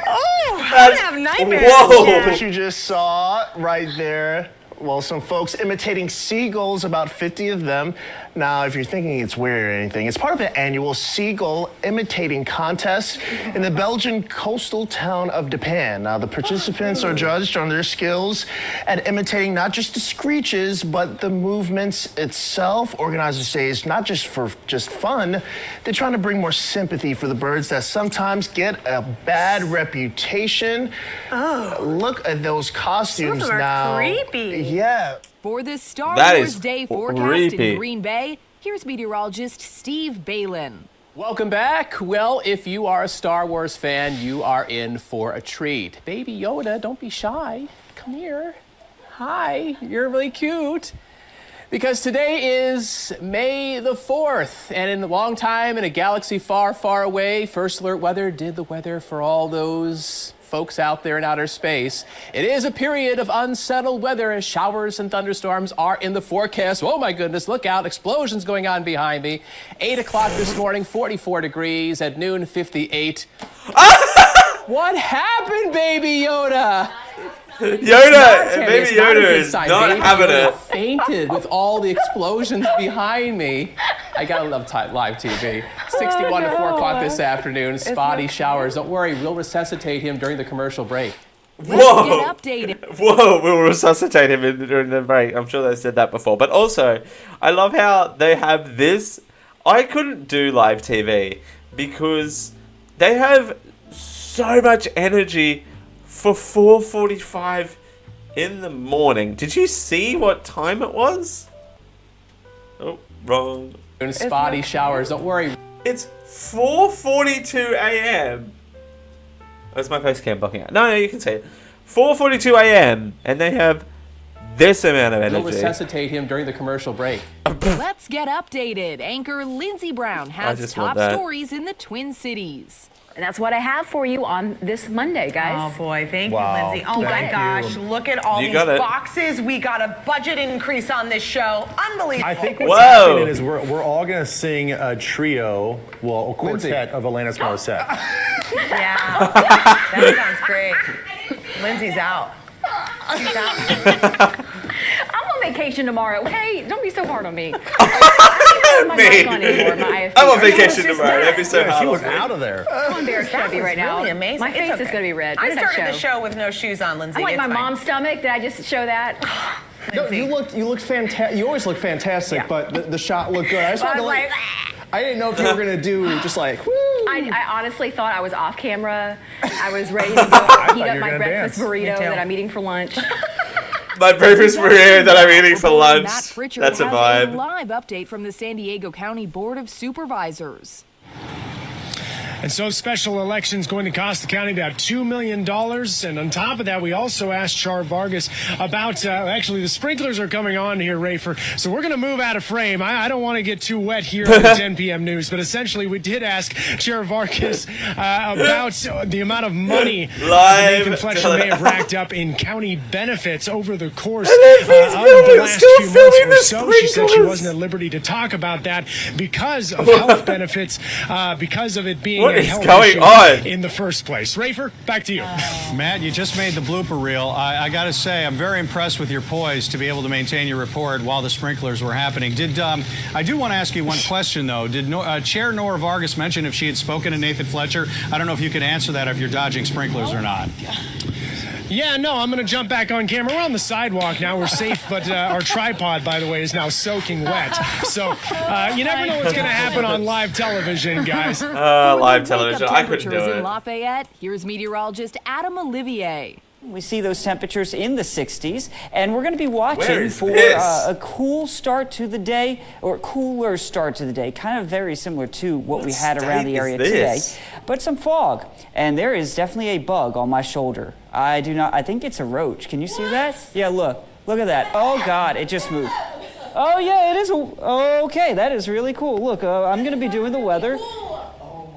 Oh, I That's- have nightmares. Whoa. What you just saw right there. Well, some folks imitating seagulls, about 50 of them. Now, if you're thinking it's weird or anything, it's part of the annual seagull imitating contest in the Belgian coastal town of Dieppe. Now, the participants are judged on their skills at imitating not just the screeches, but the movements itself. Organizers say it's not just for just fun. They're trying to bring more sympathy for the birds that sometimes get a bad reputation. Oh. Look at those costumes Some of them are now. creepy. Yeah. For this Star That Wars is Day forecast creepy. in Green Bay, here's meteorologist Steve Balin. Welcome back. Well, if you are a Star Wars fan, you are in for a treat. Baby Yoda, don't be shy. Come here. Hi, you're really cute. Because today is May the 4th, and in a long time in a galaxy far, far away, First Alert Weather did the weather for all those folks out there in outer space. It is a period of unsettled weather as showers and thunderstorms are in the forecast. Oh my goodness, look out, explosions going on behind me. 8 o'clock this morning, 44 degrees. At noon, 58. What happened, Baby Yoda? Baby Yoda is not having it. Fainted with all the explosions behind me. I gotta love live TV. 61 to 4 o'clock this afternoon. Spotty showers. Don't worry, we'll resuscitate him during the commercial break. Whoa! Let's get updated. Whoa, we'll resuscitate him during the break. I'm sure they said that before. But also, I love how they have this. I couldn't do live TV because they have so much energy for 4:45 in the morning. Did you see what time it was? Oh, wrong. Spotty showers. Don't worry. It's 4:42 a.m. That's my face cam blocking out. No, you can see it. 4:42 a.m. and they have this amount of We'll energy. resuscitate him during the commercial break. Let's get updated. Anchor Lindsey Brown has just top want that. stories in the Twin Cities. And that's what I have for you on this Monday, guys. Oh boy, thank Wow. you, Lindsay. Oh my Thank gosh, you. look at all You these got it. boxes. We got a budget increase on this show. Unbelievable. I think what's Whoa. happening is we're all going to sing a trio, well, a quartet of Alanis Morissette. Yeah, that sounds great. Lindsay's out. She's out. I'm on vacation tomorrow. Hey, don't be so hard on me. I don't have my mic on anymore, my IFB. I'm on vacation tomorrow. That'd be so hard. She was on me. out of there. I'm embarrassed to be right now. Really amazing. My It's face okay. is going to be red. I What did started the show? show with no shoes on, Lindsay. I'm like It's my fine. mom's stomach. Did I just show that? No, you look fantastic. You always look fantastic, Yeah. but the shot looked good. I just I wanted was to like, I didn't know if you were going to do just like, woo. I honestly thought I was off camera. I was ready to go heat you up were my gonna breakfast dance. burrito Me too. that I'm eating for lunch. My breakfast burrito that I'm eating for lunch. Matt Pritchard That's a has vibe. a live update from the San Diego County Board of Supervisors. And so special elections going to cost the county about $2 million. And on top of that, we also asked Char Vargas about, actually the sprinklers are coming on here, Rafer. So we're going to move out of frame. I don't want to get too wet here on the 10 p.m. news, but essentially we did ask Chair Vargas about the amount of money that Nathan Fletcher may have racked up in county benefits over the course of the last few months or so. She said she wasn't at liberty to talk about that because of health benefits, because of it being What a is health going issue on? in the first place. Rafer, back to you. Matt, you just made the blooper reel. I got to say, I'm very impressed with your poise to be able to maintain your report while the sprinklers were happening. I do want to ask you one question, though. Did Chair Nora Vargas mention if she had spoken to Nathan Fletcher? I don't know if you could answer that if you're dodging sprinklers or not. Yeah, no, I'm going to jump back on camera. We're on the sidewalk now. We're safe, but our tripod, by the way, is now soaking wet. So you never know what's going to happen on live television, guys. Live television. I couldn't do Temperatures in it. Lafayette, here's meteorologist Adam Olivier. We see those temperatures in the 60s, and we're going to be watching for a cool start to the day, or cooler start to the day, kind of very similar to what we had around the area today, but some fog. And there is definitely a bug on my shoulder. I think it's a roach. Can you see that? Yeah, look at that. Oh God, it just moved. Oh yeah, it is. Okay, that is really cool. Look, I'm going to be doing the weather.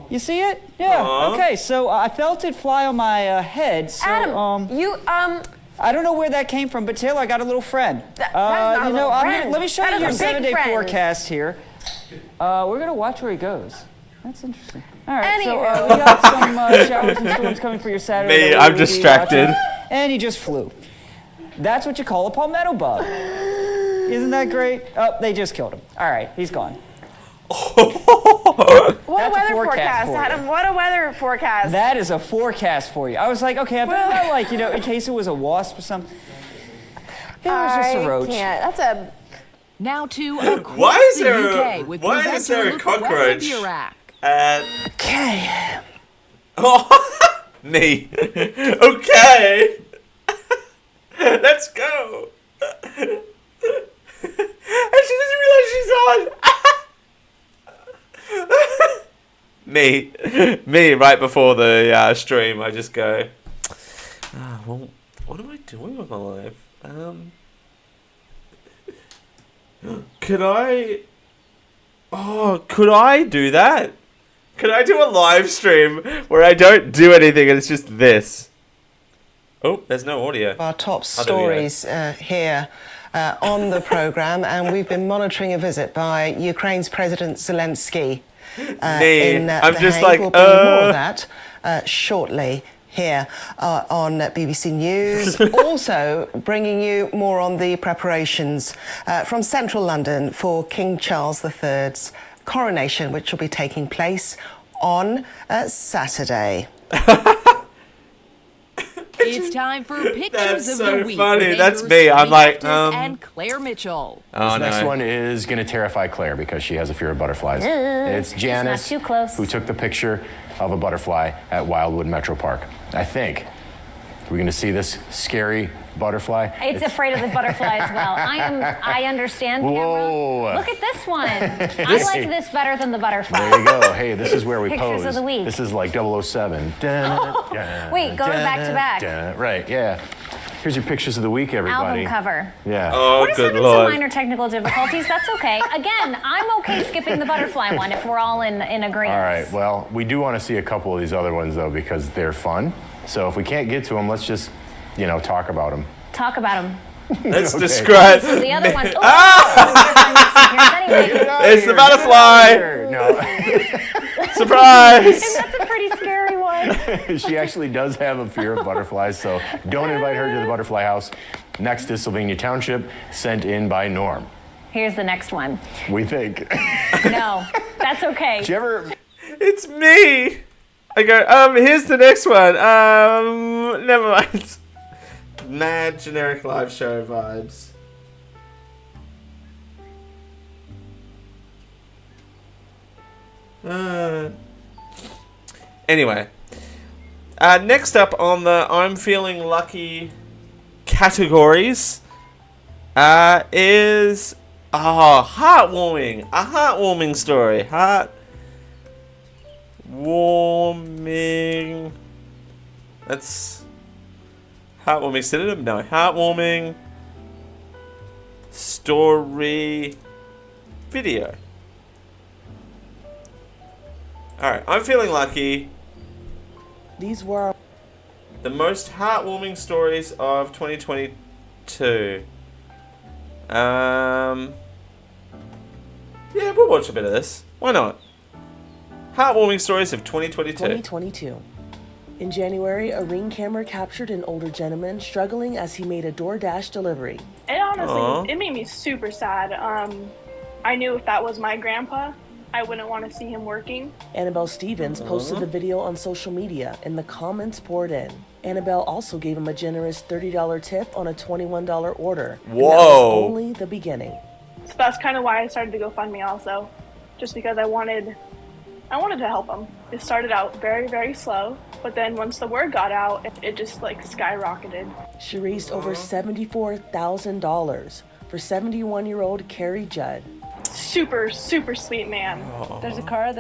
You see it? Yeah. Aww. Okay. So I felt it fly on my head. So, Adam, I don't know where that came from, but Taylor, I got a little friend. That is not a little friend. Let me show That you is your a big 7-day friend. forecast here. We're gonna watch where he goes. That's interesting. All right. So Anywho. we got some showers and storms coming for your Saturday. Me, I'm distracted. And he just flew. That's what you call a palmetto bug. Isn't that great? Oh, they just killed him. All right, he's gone. What a weather forecast forecast, for you. Adam. What a weather forecast. That is a forecast for you. I was like, okay, I bet that, like, you know, in case it was a wasp or something. It was just a roach. That's a. Now to across Why is the there UK a, with why is there a presenter cockroach Wes of Iraq. at... Okay. Oh, me. Okay. Let's go. And she doesn't realize she's on. Me, right before the stream, I just go, well, what am I doing with my life? Could I do that? Could I do a live stream where I don't do anything and it's just this? Oh, there's no audio. Our top stories here on the programme, and we've been monitoring a visit by Ukraine's President Zelensky in I'm The just Hague. like, We'll bring you more of that shortly here on BBC News. Also bringing you more on the preparations from central London for King Charles III's coronation, which will be taking place on Saturday. It's time for pictures That's of so the week. funny. with That's anchors me. I'm Steve like, Eftis and Claire Mitchell. This next one is going to terrify Claire because she has a fear of butterflies. It's Janice, It's not too close. who took the picture of a butterfly at Wildwood Metro Park. I think we're going to see this scary butterfly. It's afraid of the butterfly as well. I understand, Whoa. camera. Look at this one. I like this better than the butterfly. There you go. Hey, this is where we Pictures pose. of the week. This is like 007. Wait, go to back to back. Right, yeah. Here's your pictures of the week, everybody. Album cover. Yeah. Oh, We're just good having lord. some minor technical difficulties. That's okay. Again, I'm okay skipping the butterfly one if we're all in agreement. All right, well, we do want to see a couple of these other ones, though, because they're fun. So if we can't get to them, let's just, talk about them. Talk about them. Let's Okay. describe. So the other one. It's the butterfly. No. Surprise. And that's a pretty scary one. She actually does have a fear of butterflies, so don't invite her to the butterfly house. Next is Sylvania Township, sent in by Norm. Here's the next one. We think. No, that's okay. Did you ever... It's me. I go, here's the next one. Never mind. Mad generic live show vibes. Anyway. Next up on the I'm Feeling Lucky categories is heartwarming. A heartwarming story. Heartwarming. That's heartwarming synonym? No. Heartwarming story video. Alright, I'm feeling lucky. These were the most heartwarming stories of 2022. Yeah, we'll watch a bit of this. Why not? Heartwarming stories of 2022. 2022. In January, a Ring camera captured an older gentleman struggling as he made a DoorDash delivery. It honestly, it made me super sad. I knew if that was my grandpa, I wouldn't want to see him working. Annabelle Stevens posted the video on social media and the comments poured in. Annabelle also gave him a generous $30 tip on a $21 order. Whoa. And that was only the beginning. So that's kind of why I started the GoFundMe also, just because I wanted to help him. It started out very, very slow, But then once the word got out, it just like skyrocketed. She raised over $74,000 for 71-year-old Carrie Judd. Super, super sweet man. There's a car.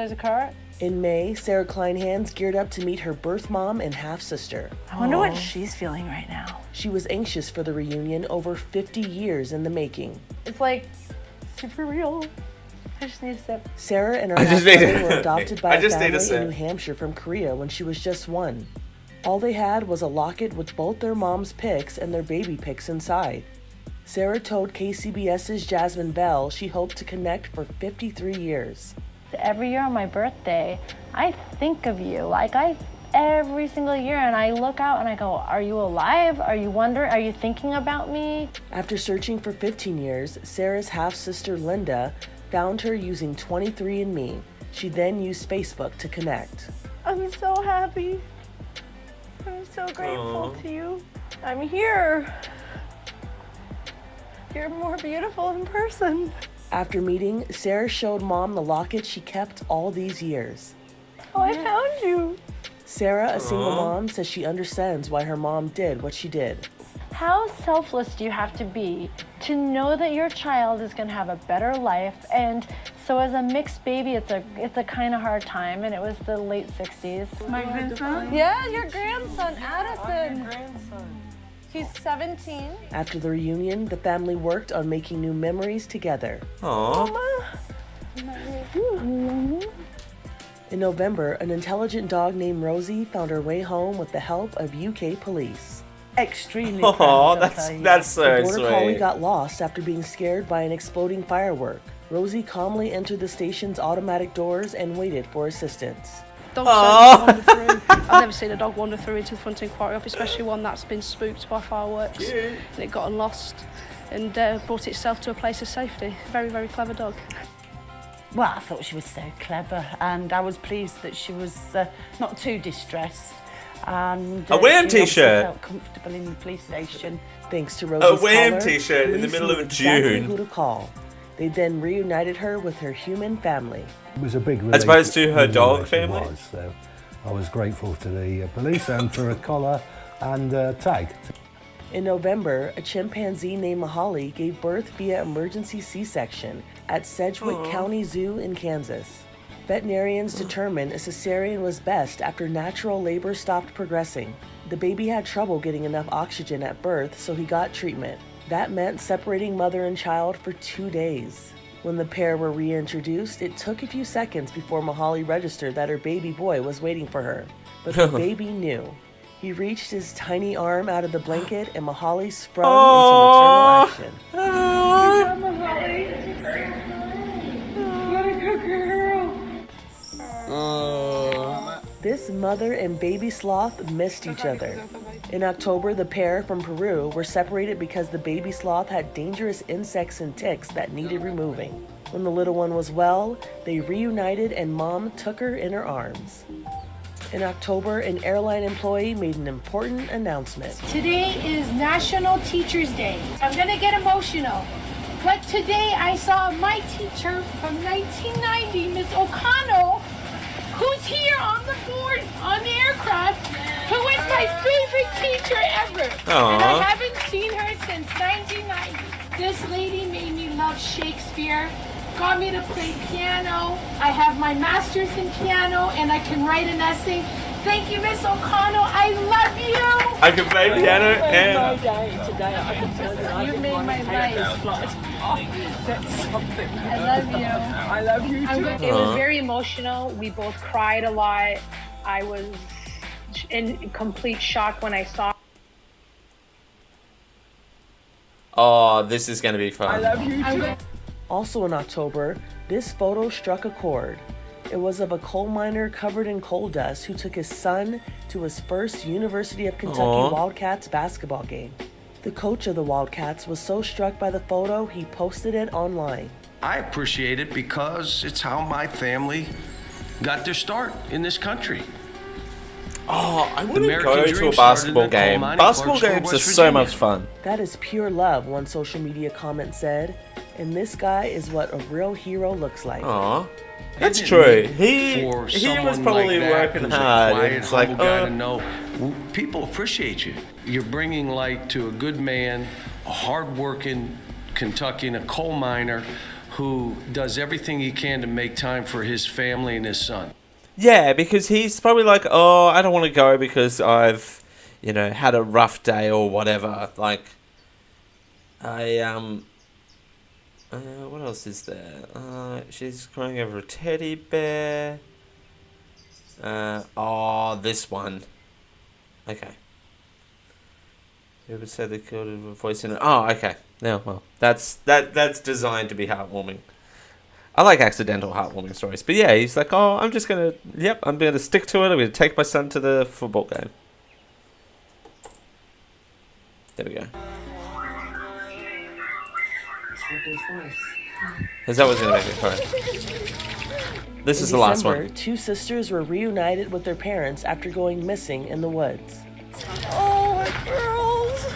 In May, Sarah Kleinhans geared up to meet her birth mom and half-sister. I wonder what she's feeling right now. She was anxious for the reunion, over 50 years in the making. It's like super real. I just need a sip. Sarah and her half-brother were adopted by a family in New Hampshire from Korea when she was just 1. All they had was a locket with both their mom's pics and their baby pics inside. Sarah told KCBS's Jasmine Bell she hoped to connect for 53 years. Every year on my birthday, I think of you. Every single year, and I look out and I go, are you alive? Are you wondering? Are you thinking about me? After searching for 15 years, Sarah's half-sister Linda found her using 23andMe. She then used Facebook to connect. I'm so happy. I'm so grateful to you. I'm here. You're more beautiful in person. After meeting, Sarah showed Mom the locket she kept all these years. Oh, I found you. Sarah, a single mom, says she understands why her mom did what she did. How selfless do you have to be to know that your child is going to have a better life? And so as a mixed baby, it's a kind of hard time, and it was the late 60s. My grandson? Yeah, your grandson, Addison. He's 17. After the reunion, the family worked on making new memories together. In November, an intelligent dog named Rosie found her way home with the help of UK police. Extremely proud, that's so The border collie sweet. got lost after being scared by an exploding firework. Rosie calmly entered the station's automatic doors and waited for assistance. Dogs don't wander through. I've never seen a dog wander through into the front inquiry office, especially one that's been spooked by fireworks. And it got lost and brought itself to a place of safety. Very, very clever dog. Well, I thought she was so clever, and I was pleased that she was not too distressed. And A Wham she t-shirt. felt comfortable in the police station. Thanks to Rosie's Wham caller, t-shirt in the police middle of knew exactly June. who to call. They then reunited her with her human family. It was a big relief. As opposed to her It dog really family? was, so I was grateful to the police and for a collar and a tag. In November, a chimpanzee named Mahali gave birth via emergency C-section at Sedgwick County Zoo in Kansas. Veterinarians determined a cesarean was best after natural labor stopped progressing. The baby had trouble getting enough oxygen at birth, so he got treatment. That meant separating mother and child for 2 days. When the pair were reintroduced, it took a few seconds before Mahali registered that her baby boy was waiting for her. But the baby knew. He reached his tiny arm out of the blanket and Mahali sprung into maternal action. What a good girl. This mother and baby sloth missed each other. In October, the pair from Peru were separated because the baby sloth had dangerous insects and ticks that needed removing. When the little one was well, they reunited and Mom took her in her arms. In October, an airline employee made an important announcement. Today is National Teachers Day. I'm gonna get emotional. But today I saw my teacher from 1990, Miss O'Connell, who's here on the board on the aircraft, who is my favorite teacher ever. And I haven't seen her since 1990. This lady made me love Shakespeare, got me to play piano. I have my master's in piano and I can write an essay. Thank you, Miss O'Connell. I love you. I can play piano and... You made my life. That's something. I love you. I love you too. It was very emotional. We both cried a lot. I was in complete shock when I saw. Oh, this is going to be fun. I love you too. Also in October, this photo struck a chord. It was of a coal miner covered in coal dust who took his son to his first University of Kentucky Wildcats basketball game. The coach of the Wildcats was so struck by the photo, he posted it online. I appreciate it because it's how my family got their start in this country. Oh, I want to go to a basketball game. Basketball games are so much fun. That is pure love, one social media comment said. And this guy is what a real hero looks like. Aw. That's true. He was probably working hard. Quiet, It's like, humble guy to know. People appreciate you. You're bringing light to a good man, a hard-working Kentuckian, a coal miner who does everything he can to make time for his family and his son. yeah, because he's probably like, oh, I don't want to go because I've, had a rough day or whatever. Like, what else is there? She's crying over a teddy bear. This one. Okay. Whoever said they killed a voice in it? Oh, okay. No, well, that's designed to be heartwarming. I like accidental heartwarming stories, but yeah, he's like, oh, I'm gonna stick to it. I'm gonna take my son to the football game. There we go. Is that what's gonna make it cry? This is the last one. Two sisters were reunited with their parents after going missing in the woods. Oh, my girls.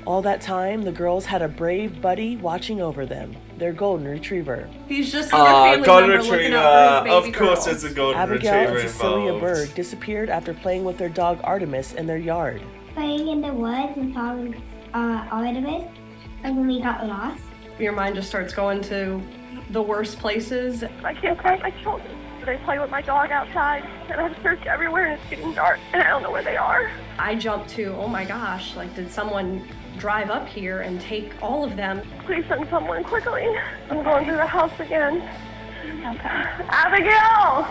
All that time, the girls had a brave buddy watching over them, their golden retriever. He's just another family golden member retriever. looking out for his baby Of course, girls. it's a golden Abigail retriever and Cecilia involved. Berg disappeared after playing with their dog Artemis in their yard. Playing in the woods and following Artemis, like when we got lost. Your mind just starts going to the worst places. I can't find my children. They play with my dog outside, and I've searched everywhere, and it's getting dark, and I don't know where they are. I jumped to, oh my gosh, like did someone drive up here and take all of them? Please send someone quickly. I'm going through the house again. Abigail!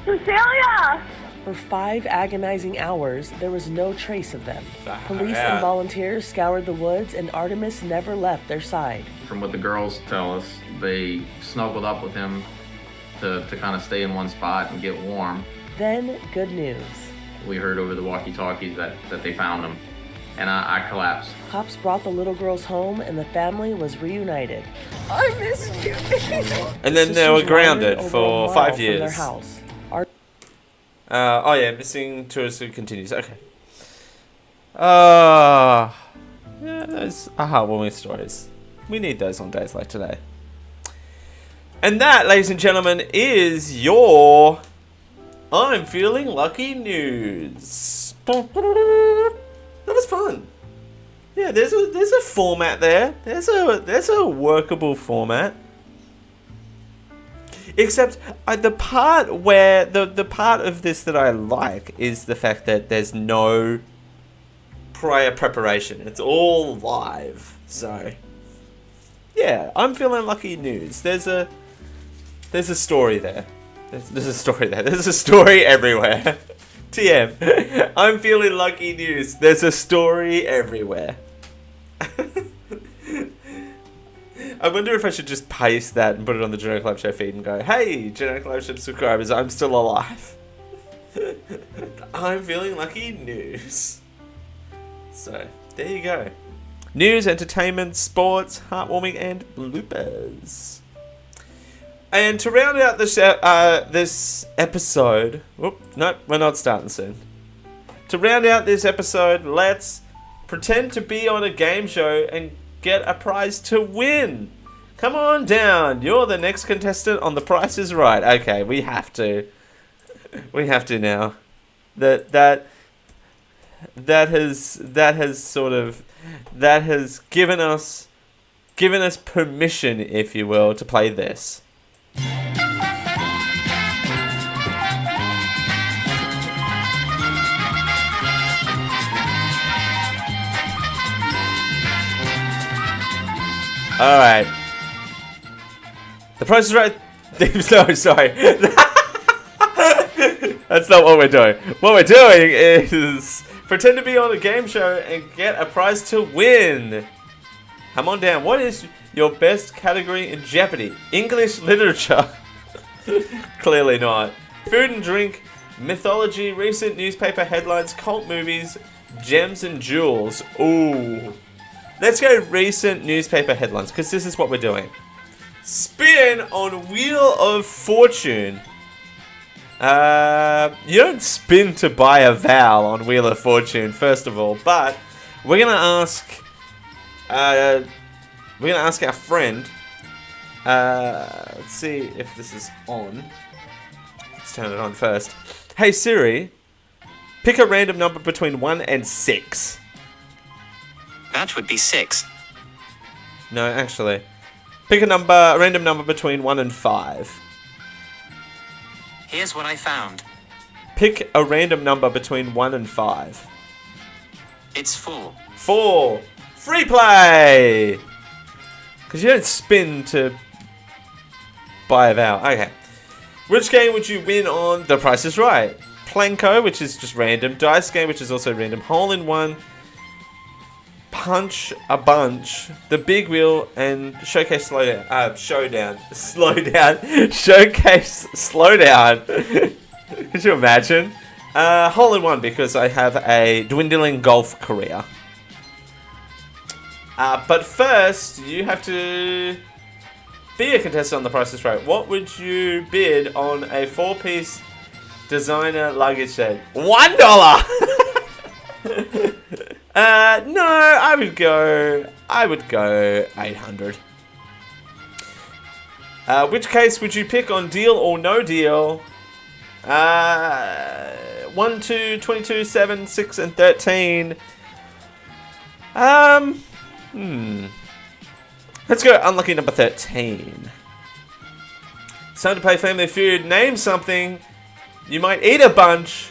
Cecilia! For 5 agonizing hours, there was no trace of them. Police and volunteers scoured the woods, and Artemis never left their side. From what the girls tell us, they snuggled up with him to kind of stay in one spot and get warm. Then, good news. We heard over the walkie-talkies that they found him, and I collapsed. Cops brought the little girls home, and the family was reunited. I missed you. And then they were grounded for 5 years. Their house. Missing tourist who continues. Okay. Yeah, those are heartwarming stories. We need those on days like today. And that, ladies and gentlemen, is your I'm Feeling Lucky news. That was fun. Yeah, there's a format there. There's a workable format. Except the part where the part of this that I like is the fact that there's no prior preparation. It's all live. So yeah, I'm feeling lucky news. There's a story there. There's a story there. There's a story everywhere. TM. I'm feeling lucky news. There's a story everywhere. I wonder if I should just paste that and put it on the Genetic Live Show feed and go, hey, Genetic Live Show subscribers, I'm still alive. I'm feeling lucky news. So, there you go. News, entertainment, sports, heartwarming, and bloopers. And to round out this episode... Nope, we're not starting soon. To round out this episode, let's pretend to be on a game show and get a prize to win. Come on down. You're the next contestant on The Price is Right. Okay, we have to. We have to now. That has given us permission, if you will, to play this. All right. The Price is Right. No, sorry. That's not what we're doing. What we're doing is pretend to be on a game show and get a prize to win. Come on down. What is your best category in Jeopardy? English literature? Clearly not. Food and drink, mythology, recent newspaper headlines, cult movies, gems and jewels. Ooh. Let's go recent newspaper headlines, because this is what we're doing. Spin on Wheel of Fortune. You don't spin to buy a vowel on Wheel of Fortune, first of all, but we're going to ask we're going to ask our friend. Let's see if this is on. Let's turn it on first. Hey Siri, pick a random number between 1 and 6. That would be 6. No, actually. Pick a random number between 1 and 5. Here's what I found. Pick a random number between 1 and 5. It's 4. 4. Free play! Because you don't spin to buy a vowel. Okay. Which game would you win on The Price is Right? Planko, which is just random. Dice Game, which is also random. Hole in One. Punch a Bunch. The Big Wheel. And Showcase Slowdown. Showdown. Slowdown. Showcase Slowdown. Could you imagine? Hole in One, because I have a dwindling golf career. But first, you have to be a contestant on The Price is Right. What would you bid on a 4-piece designer luggage set? $1! No, I would go 800. Which case would you pick on Deal or No Deal? 1, 2, 22, 7, 6, and 13. Let's go unlucky number 13. It's time to play Family Feud. Name something. You might eat a bunch.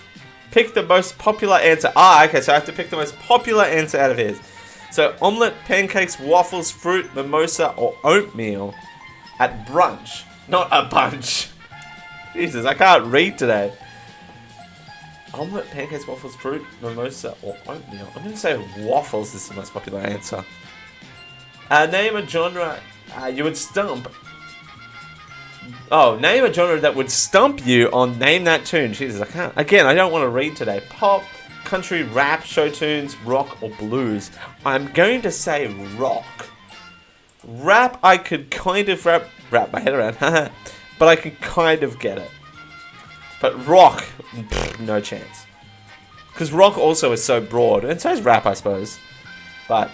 Pick the most popular answer. Okay, so I have to pick the most popular answer out of his. So, omelette, pancakes, waffles, fruit, mimosa, or oatmeal at brunch. Not a bunch. Jesus, I can't read today. Omelette, pancakes, waffles, fruit, mimosa, or oatmeal. I'm going to say waffles is the most popular answer. Name a genre you would stump. Oh, name a genre that would stump you on Name That Tune. Jesus, I can't. Again, I don't want to read today. Pop, country, rap, show tunes, rock, or blues. I'm going to say rock. Rap, I could kind of wrap my head around. But I can kind of get it. But rock, no chance. Because rock also is so broad. And so is rap, I suppose. But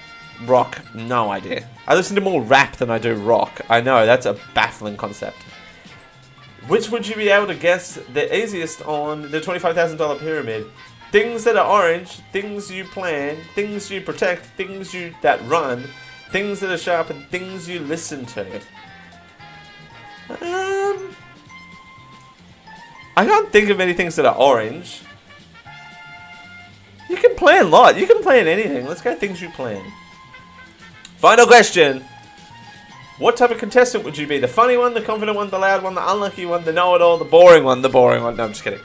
rock, no idea. I listen to more rap than I do rock. I know, that's a baffling concept. Which would you be able to guess the easiest on the $25,000 pyramid? Things that are orange, things you plan, things you protect, things that run, things that are sharp, and things you listen to. I can't think of many things that are orange. You can plan a lot. You can plan anything. Let's go things you plan. Final question. What type of contestant would you be? The funny one, the confident one, the loud one, the unlucky one, the know-it-all, the boring one, the boring one. No, I'm just kidding.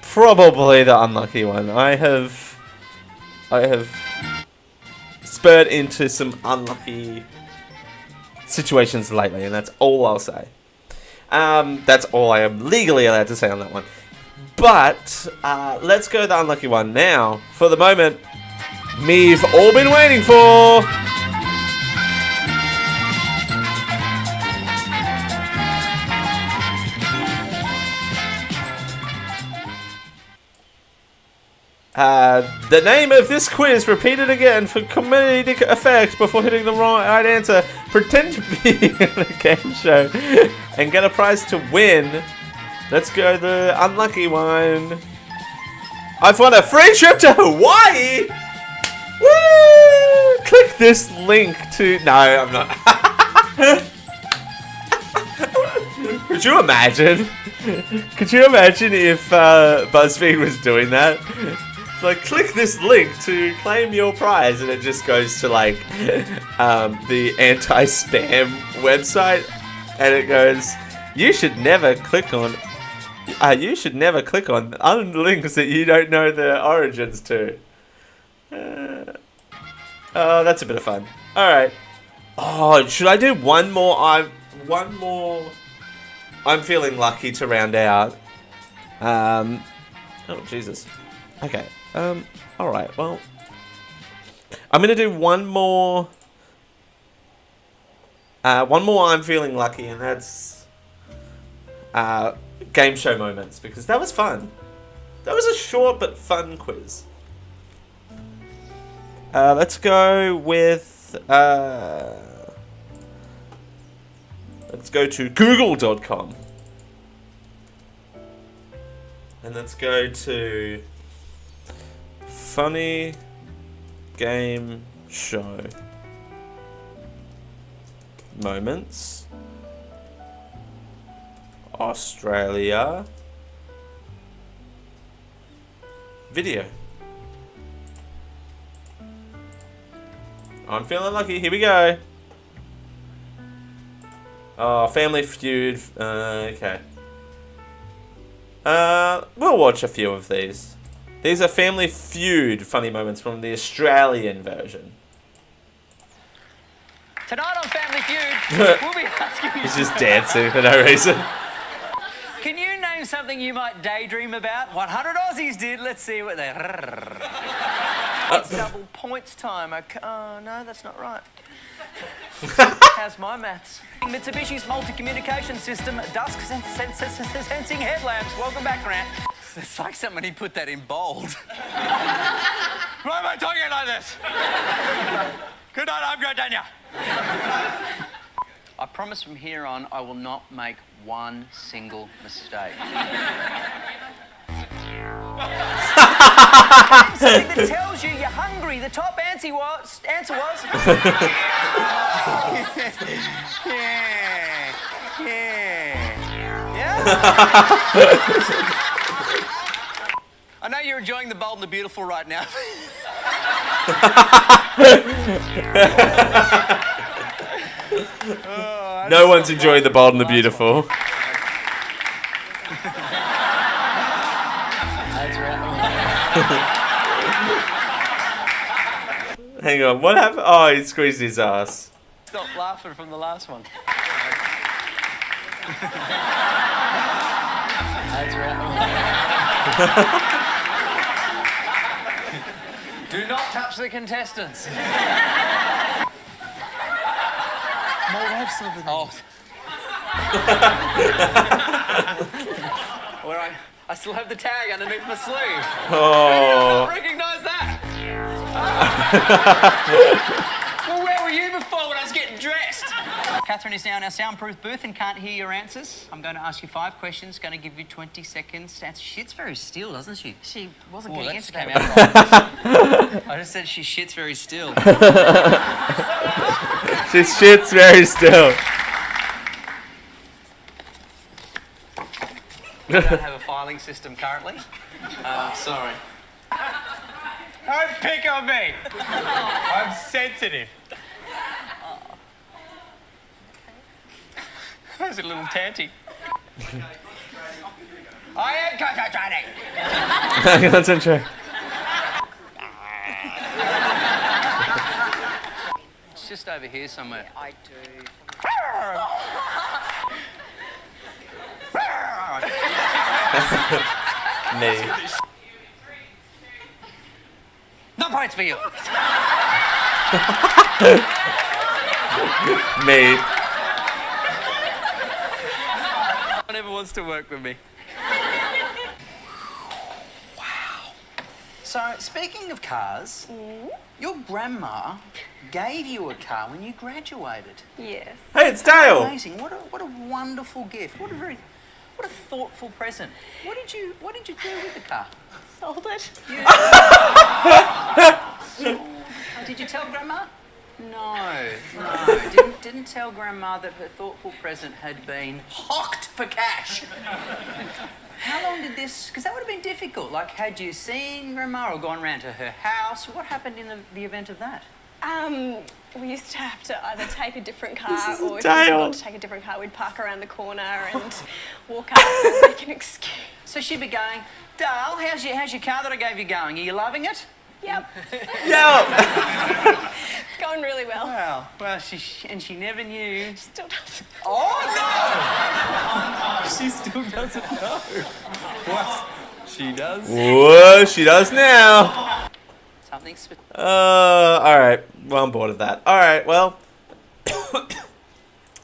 Probably the unlucky one. I have spurred into some unlucky situations lately, and that's all I'll say. That's all I am legally allowed to say on that one. But let's go the unlucky one now. For the moment, we've all been waiting for. The name of this quiz, repeated again for comedic effect before hitting the right answer. Pretend to be in a game show and get a prize to win. Let's go the unlucky one. I've won a free trip to Hawaii! Woo! Click this link to... No, I'm not. Could you imagine? Could you imagine if BuzzFeed was doing that? It's like, click this link to claim your prize, and it just goes to like the anti-spam website, and it goes, you should never click on links that you don't know the origins to. Oh, that's a bit of fun. All right. Oh, should I do one more? I'm feeling lucky to round out. Oh Jesus. Okay. All right. Well, I'm gonna do one more. I'm feeling lucky, and that's game show moments, because that was fun. That was a short but fun quiz. Let's go with let's go to google.com. And let's go to funny game show moments Australia video. I'm feeling lucky. Here we go. Oh, Family Feud. Okay. We'll watch a few of these. These are Family Feud funny moments from the Australian version. Tonight on Family Feud, we'll be asking you... He's just dancing for no reason. Can you name something you might daydream about? 100 Aussies did. Let's see what they... It's double points time. Okay. Oh, no, that's not right. How's my maths? Mitsubishi's multi-communication system, dusk sensing headlamps. Welcome back, Grant. It's like somebody put that in bold. Why am I talking like this? Good night, I'm Gardenia. I promise from here on I will not make one single mistake. Something that tells you you're hungry. The top answer was... Yeah. I know you're enjoying the bold and the beautiful right now. No one's enjoying the bold and the beautiful. Hang on, what happened? Oh, he squeezed his ass. Stop laughing from the last one. That's right. Do not touch the contestants. Oh. Where I still have the tag underneath my sleeve. Oh. I did not recognise that. Well, where were you before when I was getting dressed? Catherine is now in our soundproof booth and can't hear your answers. I'm going to ask you 5 questions, going to give you 20 seconds to answer. She shits very still, doesn't she? She wasn't getting into that. I just said she shits very still. She shits very still. We don't have a filing system currently. Sorry. Don't pick on me. I'm sensitive. There's a little tanty. I am concentrating. Concentrate. It's just over here somewhere. I do. Me. No points for you. Me. No one ever wants to work with me. Wow. So, speaking of cars, your grandma gave you a car when you graduated. Yes. Hey, it's Dale. Amazing. What a wonderful gift. What a thoughtful present. What did you do with the car? Sold it. Did you tell Grandma? No. Didn't tell Grandma that her thoughtful present had been hocked for cash. How long did this... Because that would have been difficult. Like, had you seen Grandma or gone round to her house? What happened in the event of that? We used to have to either take a different car or if we forgot to take a different car, we'd park around the corner and walk up and make an excuse. So she'd be going, Dale, how's your car that I gave you going? Are you loving it? Yep. It's going really well. Well, she never knew. She still doesn't. Oh, no! She still doesn't know. What? She does? Whoa, she does now. Something specific. Alright. Well, I'm bored of that. Alright, well.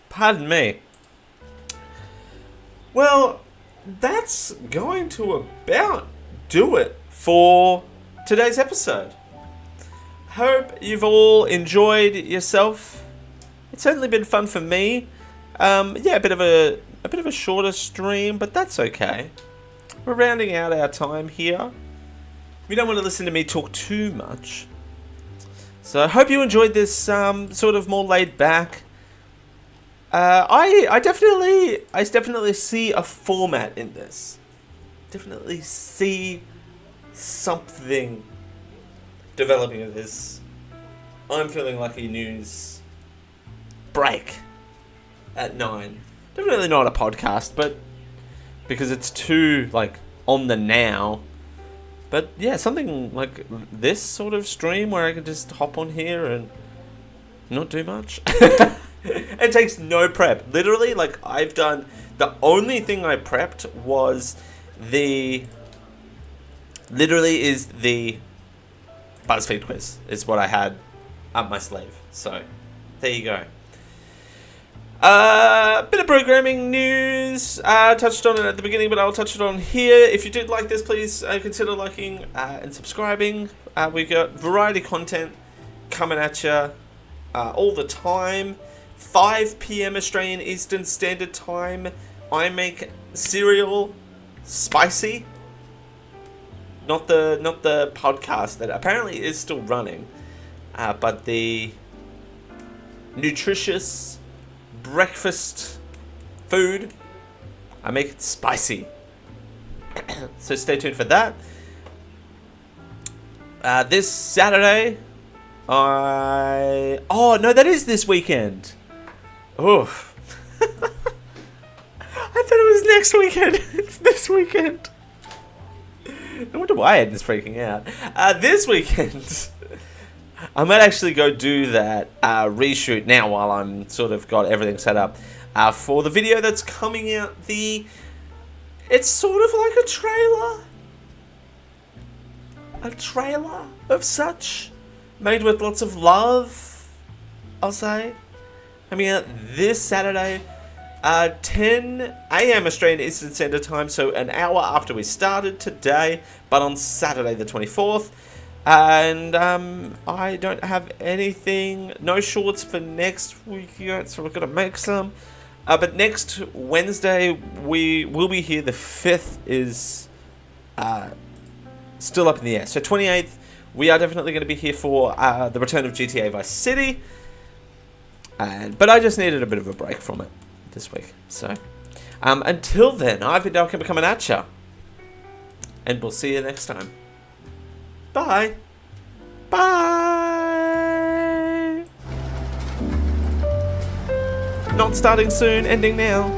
Pardon me. Well, that's going to about do it for today's episode. hope you've all enjoyed yourself. It's certainly been fun for me. Yeah, a bit of a shorter stream, but that's okay. We're rounding out our time here. We don't want to listen to me talk too much. So I hope you enjoyed this sort of more laid back. I definitely see a format in this. Definitely see something developing in this. I'm Feeling Lucky news break at 9. Definitely not a podcast, but because it's too like on the now. But yeah, something like this sort of stream where I can just hop on here and not do much. It takes no prep. Literally, like I've done, the only thing I prepped was the BuzzFeed quiz is what I had up my sleeve. So there you go. Bit of programming news. Touched on it at the beginning, but I'll touch it on here. If you did like this, please consider liking and subscribing. We got variety content coming at you all the time. 5 p.m. Australian Eastern Standard Time. I make cereal spicy. Not the podcast that apparently is still running, but the nutritious breakfast food. I make it spicy. So stay tuned for that. This Saturday, oh no, that is this weekend. Oh, I thought it was next weekend. It's this weekend. No wonder why Ed is freaking out. This weekend, I might actually go do that reshoot now while I'm sort of got everything set up for the video that's coming out. It's sort of like a trailer of such, made with lots of love, I'll say. Coming out this Saturday, 10 a.m. Australian Eastern Standard Time, so an hour after we started today, but on Saturday the 24th. And I don't have anything, no shorts for next week yet, so we're going to make some. But next Wednesday, we will be here. The 5th is still up in the air. So 28th, we are definitely going to be here for the return of GTA Vice City. But I just needed a bit of a break from it this week. So until then, I've been Dale Campbell coming at ya. And we'll see you next time. Bye. Bye. Not starting soon, ending now.